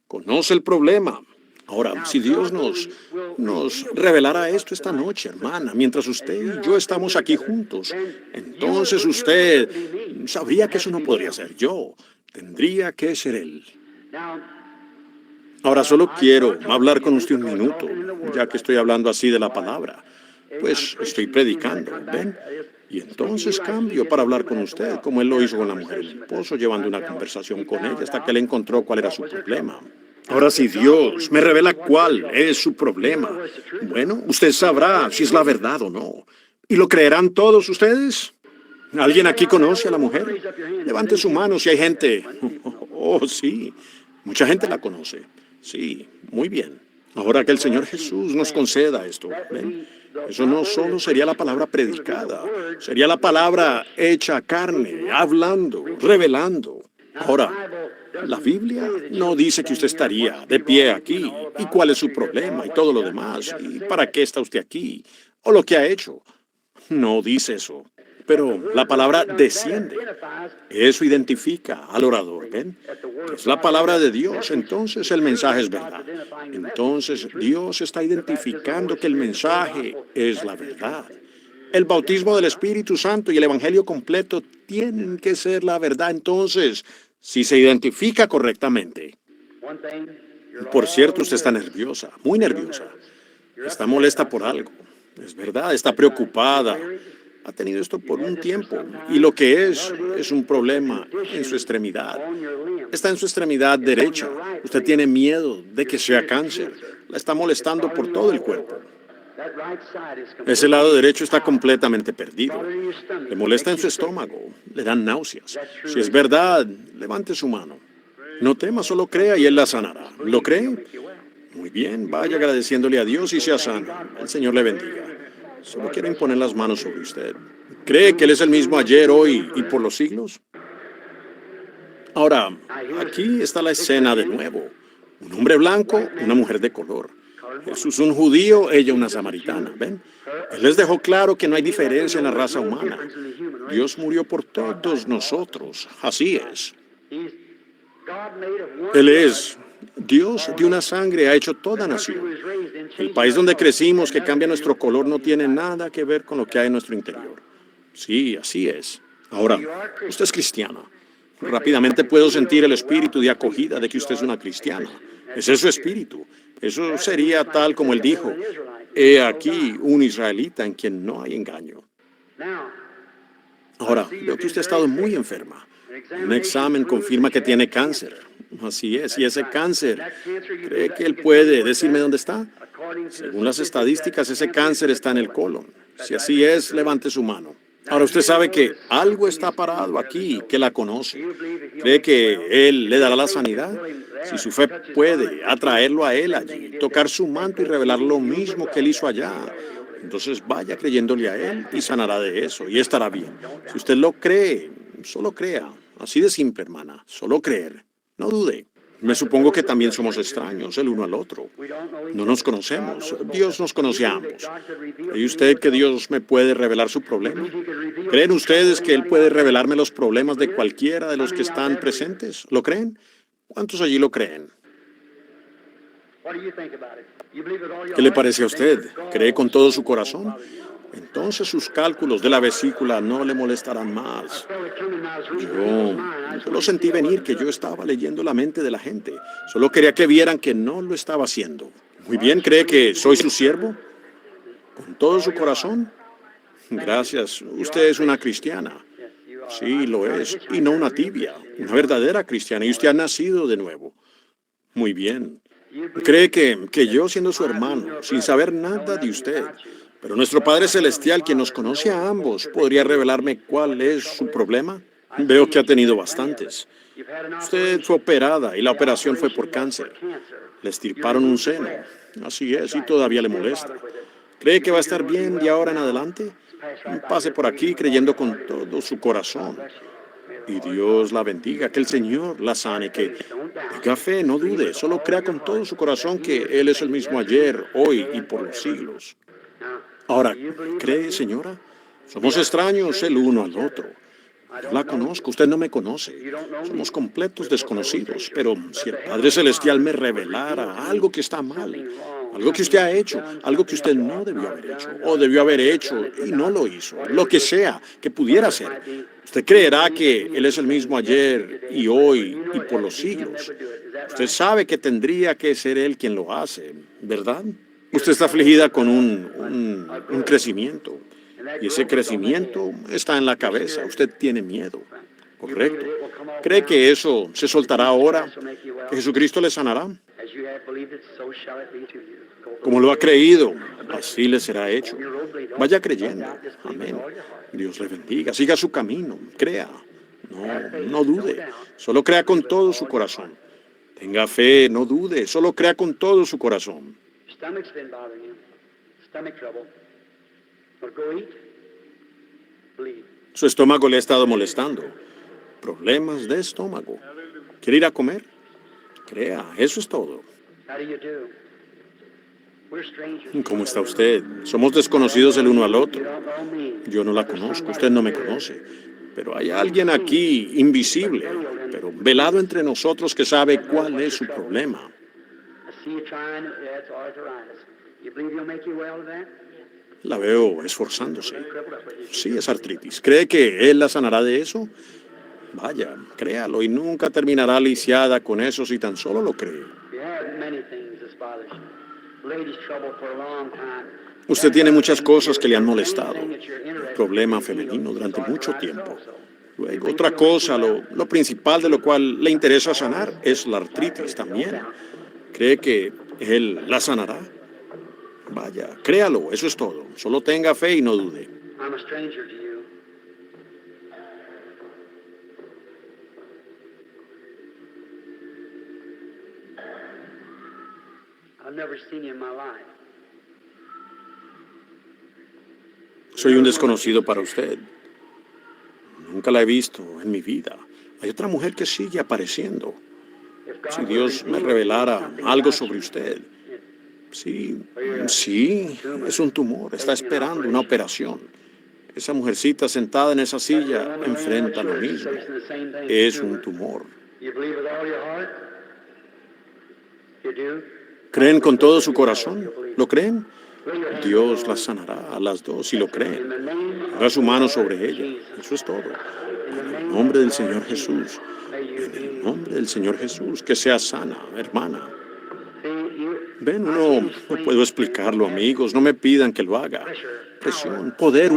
Conoce el problema. Ahora, si Dios nos revelara esto esta noche, hermana, mientras usted y yo estamos aquí juntos, entonces usted sabría que eso no podría ser yo. Tendría que ser Él. Ahora solo quiero hablar con usted un minuto, ya que estoy hablando así de la palabra. Pues estoy predicando, ¿ven? Y entonces cambio para hablar con usted, como Él lo hizo con la mujer del pozo, llevando una conversación con ella hasta que Él encontró cuál era su problema. Ahora, si Dios me revela cuál es su problema, bueno, usted sabrá si es la verdad o no. ¿Y lo creerán todos ustedes? ¿Alguien aquí conoce a la mujer? Levante su mano si hay gente. Oh, sí, mucha gente la conoce. Sí, muy bien. Ahora que el Señor Jesús nos conceda esto, ¿ven? Eso no solo sería la palabra predicada, sería la palabra hecha carne, hablando, revelando. Ahora, la Biblia no dice que usted estaría de pie aquí y cuál es su problema y todo lo demás y para qué está usted aquí o lo que ha hecho. No dice eso. Pero la palabra desciende. Eso identifica al orador, ¿ven? Es la palabra de Dios, entonces el mensaje es verdad. Entonces Dios está identificando que el mensaje es la verdad. El bautismo del Espíritu Santo y el Evangelio completo tienen que ser la verdad, entonces, si se identifica correctamente. Por cierto, usted está nerviosa, muy nerviosa. Está molesta por algo. Es verdad, está preocupada. Ha tenido esto por un tiempo y lo que es un problema en su extremidad. Está en su extremidad derecha. Usted tiene miedo de que sea cáncer. La está molestando por todo el cuerpo. Ese lado derecho está completamente perdido. Le molesta en su estómago. Le dan náuseas. Si es verdad, levante su mano. No tema, solo crea y Él la sanará. ¿Lo cree? Muy bien, vaya agradeciéndole a Dios y sea sano. El Señor le bendiga. Solo quiero imponer las manos sobre usted. ¿Cree que Él es el mismo ayer, hoy y por los siglos? Ahora, aquí está la escena de nuevo. Un hombre blanco, una mujer de color. Jesús un judío, ella una samaritana. ¿Ven? Él les dejó claro que no hay diferencia en la raza humana. Dios murió por todos nosotros. Así es. Él es Dios de una sangre, ha hecho toda nación. El país donde crecimos, que cambia nuestro color, no tiene nada que ver con lo que hay en nuestro interior. Sí, así es. Ahora, usted es cristiana. Rápidamente puedo sentir el espíritu de acogida de que usted es una cristiana. Ese es su espíritu. Eso sería tal como Él dijo. He aquí un israelita en quien no hay engaño. Ahora, veo que usted ha estado muy enferma. Un examen confirma que tiene cáncer. Así es, y ese cáncer, ¿cree que Él puede decirme dónde está? Según las estadísticas, ese cáncer está en el colon. Si así es, levante su mano. Ahora usted sabe que algo está parado aquí, que la conoce. ¿Cree que Él le dará la sanidad? Si su fe puede atraerlo a Él allí, tocar su manto y revelar lo mismo que Él hizo allá, entonces vaya creyéndole a Él y sanará de eso y estará bien. Si usted lo cree, solo crea. Así de simple, hermana. Solo creer. No dude. Me supongo que también somos extraños el uno al otro. No nos conocemos. Dios nos conoce a ambos. ¿Cree usted que Dios me puede revelar su problema? ¿Creen ustedes que Él puede revelarme los problemas de cualquiera de los que están presentes? ¿Lo creen? ¿Cuántos allí lo creen? ¿Qué le parece a usted? ¿Cree con todo su corazón? Entonces sus cálculos de la vesícula no le molestarán más. Yo lo sentí venir que yo estaba leyendo la mente de la gente. Solo quería que vieran que no lo estaba haciendo. Muy bien, ¿cree que soy su siervo? ¿Con todo su corazón? Gracias. Usted es una cristiana. Sí, lo es. Y no una tibia. Una verdadera cristiana. Y usted ha nacido de nuevo. Muy bien. ¿Cree que yo, siendo su hermano, sin saber nada de usted, pero nuestro Padre Celestial, quien nos conoce a ambos, podría revelarme cuál es su problema? Veo que ha tenido bastantes. Usted fue operada y la operación fue por cáncer. Le extirparon un seno. Así es, y todavía le molesta. ¿Cree que va a estar bien de ahora en adelante? Pase por aquí creyendo con todo su corazón. Y Dios la bendiga, que el Señor la sane, que tenga fe, no dude, solo crea con todo su corazón que Él es el mismo ayer, hoy y por los siglos. Ahora, ¿cree, señora? Somos extraños el uno al otro. No la conozco, usted no me conoce. Somos completos desconocidos, pero si el Padre Celestial me revelara algo que está mal, algo que usted ha hecho, algo que usted no debió haber hecho, o debió haber hecho y no lo hizo, lo que sea que pudiera ser, usted creerá que Él es el mismo ayer y hoy y por los siglos. Usted sabe que tendría que ser Él quien lo hace, ¿verdad? Usted está afligida con un crecimiento. Y ese crecimiento está en la cabeza. Usted tiene miedo. Correcto. ¿Cree que eso se soltará ahora? ¿Que Jesucristo le sanará? Como lo ha creído, así le será hecho. Vaya creyendo. Amén. Dios le bendiga. Siga su camino. Crea. No dude. Solo crea con todo su corazón. Tenga fe, no dude. Solo crea con todo su corazón. Stomach's been bothering you. Stomach trouble. Or go eat. Bleed. Su estómago le ha estado molestando. Problemas de estómago. ¿Quiere ir a comer? Crea, eso es todo. How do you do? We're strangers. ¿Cómo está usted? Somos desconocidos el uno al You otro. don't know me. Yo no la conozco, usted no me conoce. Pero hay alguien aquí, invisible, pero velado entre nosotros que sabe cuál es su problema. I see you trying. That's arthritis. You believe He'll make you well of that? La veo esforzándose. Sí, es artritis. ¿Cree que Él la sanará de eso? Vaya, créalo y nunca terminará lisiada con eso si tan solo lo cree. You have many things that's bothers you. Ladies' trouble for a long time. Usted tiene muchas cosas que le han molestado. Un problema femenino durante mucho tiempo. Luego, otra cosa, lo principal de lo cual le interesa sanar es la artritis también. ¿Cree que Él la sanará? Vaya, créalo, eso es todo. Solo tenga fe y no dude. I'm a stranger to you. I've never seen you in my life. Soy un desconocido para usted. Nunca la he visto en mi vida. Hay otra mujer que sigue apareciendo. Si Dios me revelara algo sobre usted. Sí, es un tumor. Está esperando una operación. Esa mujercita sentada en esa silla enfrenta lo mismo. Es un tumor. You believe with all your heart? You do? ¿Creen con todo su corazón? ¿Lo creen? Dios las sanará a las dos si lo creen. Ponga su mano sobre ella. Eso es todo. En el nombre del Señor Jesús. En el nombre del Señor Jesús. Que sea sana, hermana. Ven, no puedo explicarlo, amigos. No me pidan que lo haga. Presión, poder,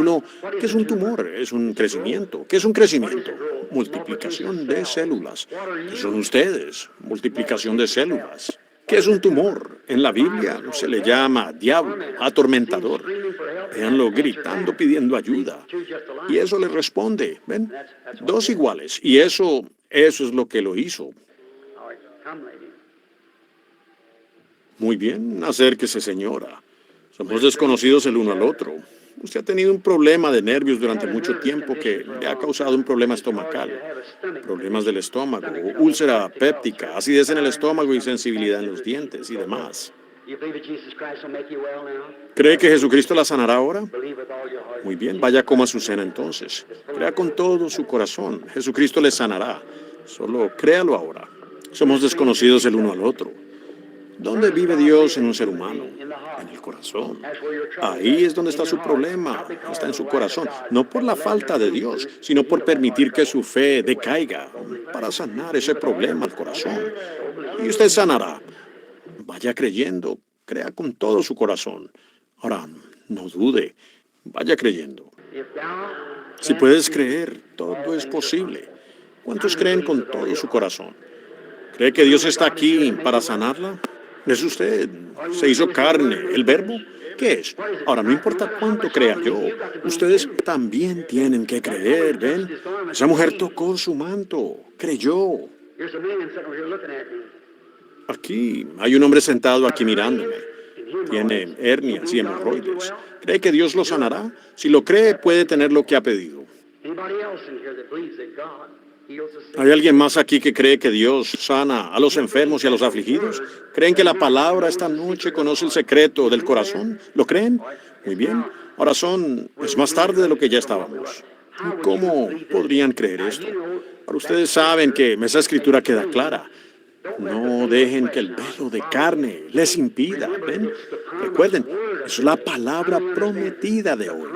¿qué es un tumor? Es un crecimiento. ¿Qué es un crecimiento? Multiplicación de células. ¿Qué son ustedes? Multiplicación de células. ¿Qué es un tumor? En la Biblia se le llama diablo, atormentador. Véanlo gritando, pidiendo ayuda. Y eso le responde, ¿ven? Dos iguales. Y eso es lo que lo hizo. All right, come, lady. Muy bien, acérquese, señora. Somos desconocidos el uno al otro. Usted ha tenido un problema de nervios durante mucho tiempo que le ha causado un problema estomacal, problemas del estómago, úlcera péptica, acidez en el estómago y sensibilidad en los dientes y demás. You believe that Jesus Christ will make you well now? ¿Cree que Jesucristo la sanará ahora? Believe with all your heart. Muy bien, vaya, coma su cena entonces. Crea con todo su corazón. Jesucristo le sanará. Solo créalo ahora. Somos desconocidos el uno al otro. ¿Dónde vive Dios en un ser humano? En el corazón. Ahí es donde está su problema. Está en su corazón. No por la falta de Dios, sino por permitir que su fe decaiga para sanar ese problema al corazón. Y usted sanará. Vaya creyendo. Crea con todo su corazón. Ahora, no dude. Vaya creyendo. If thou Si puedes creer, todo es posible. ¿Cuántos creen con todo su corazón? ¿Cree que Dios está aquí para sanarla? ¿Es usted? ¿Se hizo carne? ¿El verbo? ¿Qué es? Ahora, no importa cuánto crea yo, ustedes también tienen que creer, ¿ven? Esa mujer tocó su manto, creyó. here's a man sitting over here looking at me. Aquí hay un hombre sentado aquí mirándome. Tiene hernias y hemorroides. ¿Cree que Dios lo sanará? Si lo cree, puede tener lo que ha pedido. Anybody else in here that believes that God heals the sick? ¿Hay alguien más aquí que cree que Dios sana a los enfermos y a los afligidos? ¿Creen que la palabra esta noche conoce el secreto del corazón? ¿Lo creen? Muy bien. Ahora es más tarde de lo que ya estábamos. ¿Cómo podrían creer esto? Ahora ustedes saben que esa escritura queda clara. No dejen que el velo de carne les impida. ¿Ven? Recuerden, es la palabra prometida de hoy.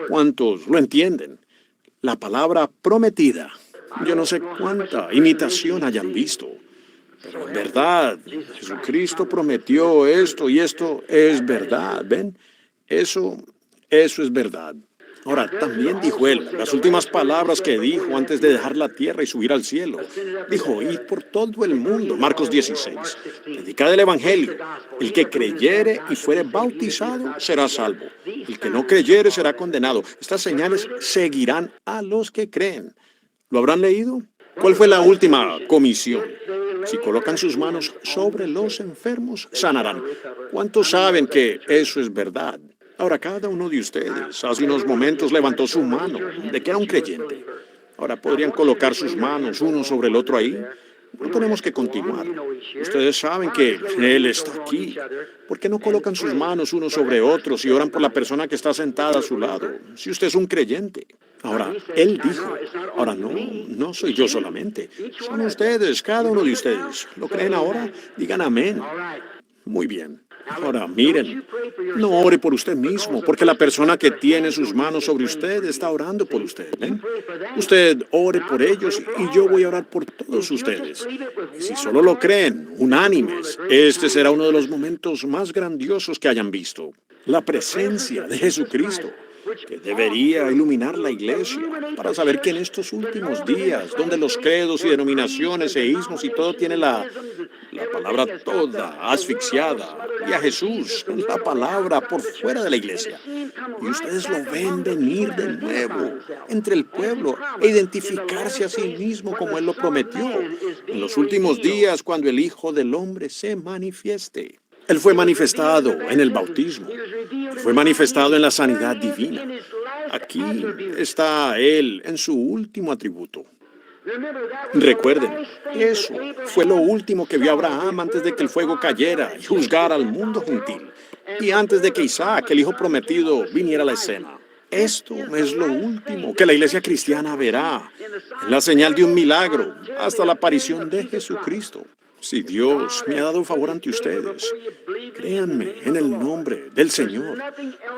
¿Cuántos lo entienden? La palabra prometida. Yo no sé cuánta imitación hayan visto, pero en verdad, Jesucristo prometió esto y esto es verdad. ¿Ven? Eso es verdad. Ahora, también dijo él, las últimas palabras que dijo antes de dejar la tierra y subir al cielo. Dijo, id por todo el mundo, Marcos 16, predicad el Evangelio. El que creyere y fuere bautizado será salvo. El que no creyere será condenado. Estas señales seguirán a los que creen. ¿Lo habrán leído? ¿Cuál fue la última comisión? Si colocan sus manos sobre los enfermos, sanarán. ¿Cuántos saben que eso es verdad? Ahora, cada uno de ustedes hace unos momentos levantó su mano de que era un creyente. Ahora, ¿podrían colocar sus manos uno sobre el otro ahí? No tenemos que continuar. Ustedes saben que Él está aquí. ¿Por qué no colocan sus manos unos sobre otros y oran por la persona que está sentada a su lado? Si usted es un creyente. Ahora, Él dijo, ahora no soy yo solamente. Son ustedes, cada uno de ustedes. ¿Lo creen ahora? Digan amén. Muy bien. Ahora, miren, no ore por usted mismo, porque la persona que tiene sus manos sobre usted está orando por usted. ¿Ven? Usted ore por ellos y yo voy a orar por todos ustedes. Y si solo lo creen, unánimes, este será uno de los momentos más grandiosos que hayan visto. La presencia de Jesucristo, que debería iluminar la iglesia para saber que en estos últimos días, donde los credos y denominaciones e ismos y todo tiene la palabra toda asfixiada y a Jesús, la palabra por fuera de la iglesia. Y ustedes lo ven venir de nuevo entre el pueblo e identificarse a sí mismo como Él lo prometió en los últimos días cuando el Hijo del Hombre se manifieste. Él fue manifestado en el bautismo, fue manifestado en la sanidad divina. Aquí está Él en su último atributo. Recuerden, eso fue lo último que vio Abraham antes de que el fuego cayera y juzgara al mundo gentil, y antes de que Isaac, el hijo prometido, viniera a la escena. Esto es lo último que la iglesia cristiana verá, la señal de un milagro hasta la aparición de Jesucristo. Si Dios me ha dado un favor ante ustedes, créanme en el nombre del Señor.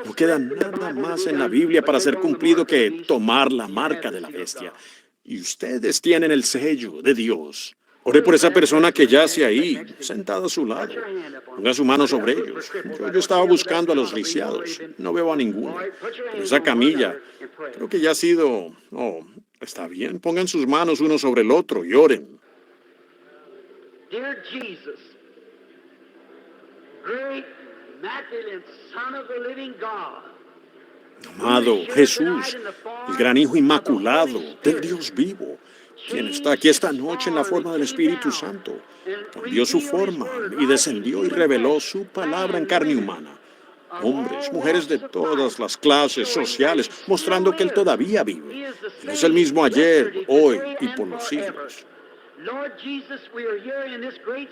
No queda nada más en la Biblia para ser cumplido que tomar la marca de la bestia. Y ustedes tienen el sello de Dios. Ore por esa persona que yace ahí, sentada a su lado. Ponga su mano sobre ellos. Yo estaba buscando a los lisiados. No veo a ninguno. Pero esa camilla, creo que ya ha sido... Oh, está bien. Pongan sus manos uno sobre el otro y oren. Dear Jesus, great, immaculate Son of the living God. Amado Jesús, el gran Hijo Inmaculado del Dios vivo, quien está aquí esta noche en la forma del Espíritu Santo, cambió su forma y descendió y reveló su palabra en carne humana. Hombres, mujeres de todas las clases sociales, mostrando que Él todavía vive. Él es el mismo ayer, hoy y por los siglos.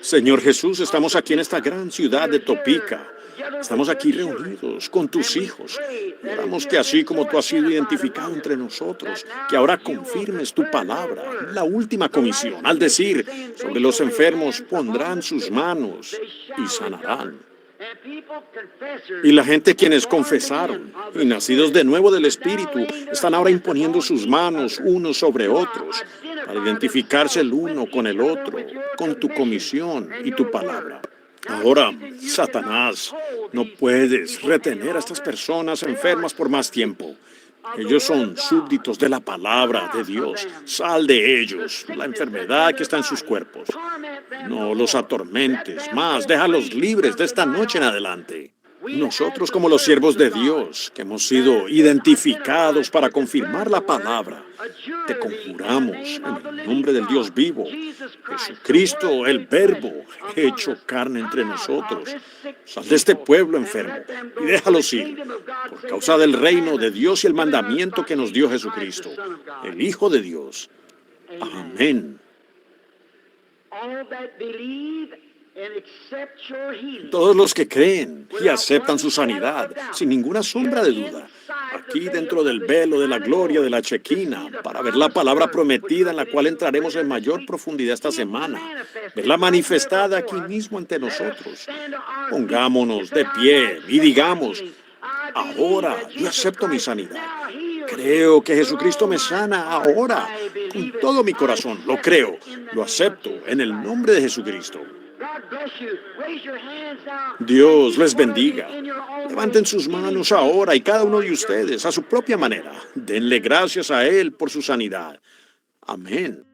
Señor Jesús, estamos aquí en esta gran ciudad de Topeka. Estamos aquí reunidos con tus hijos. Y oramos que así como tú has sido identificado entre nosotros, que ahora confirmes tu palabra, la última comisión, al decir, sobre los enfermos pondrán sus manos y sanarán. Y la gente quienes confesaron y nacidos de nuevo del Espíritu están ahora imponiendo sus manos unos sobre otros para identificarse el uno con el otro, con tu comisión y tu palabra. Ahora, Satanás, no puedes retener a estas personas enfermas por más tiempo. Ellos son súbditos de la palabra de Dios. Sal de ellos, la enfermedad que está en sus cuerpos. No los atormentes más, déjalos libres de esta noche en adelante. Nosotros como los siervos de Dios, que hemos sido identificados para confirmar la palabra, te conjuramos en el nombre del Dios vivo, Jesucristo, el Verbo, hecho carne entre nosotros. Sal de este pueblo enfermo y déjalos ir, por causa del reino de Dios y el mandamiento que nos dio Jesucristo, el Hijo de Dios. Amén. Todos los que creen y aceptan su sanidad, sin ninguna sombra de duda, aquí dentro del velo de la gloria de la Chequina, para ver la palabra prometida en la cual entraremos en mayor profundidad esta semana, verla manifestada aquí mismo ante nosotros. Pongámonos de pie y digamos, ahora yo acepto mi sanidad. Creo que Jesucristo me sana ahora, con todo mi corazón, lo creo, lo acepto en el nombre de Jesucristo. Dios les bendiga. Levanten sus manos ahora y cada uno de ustedes a su propia manera. Denle gracias a Él por su sanidad. Amén.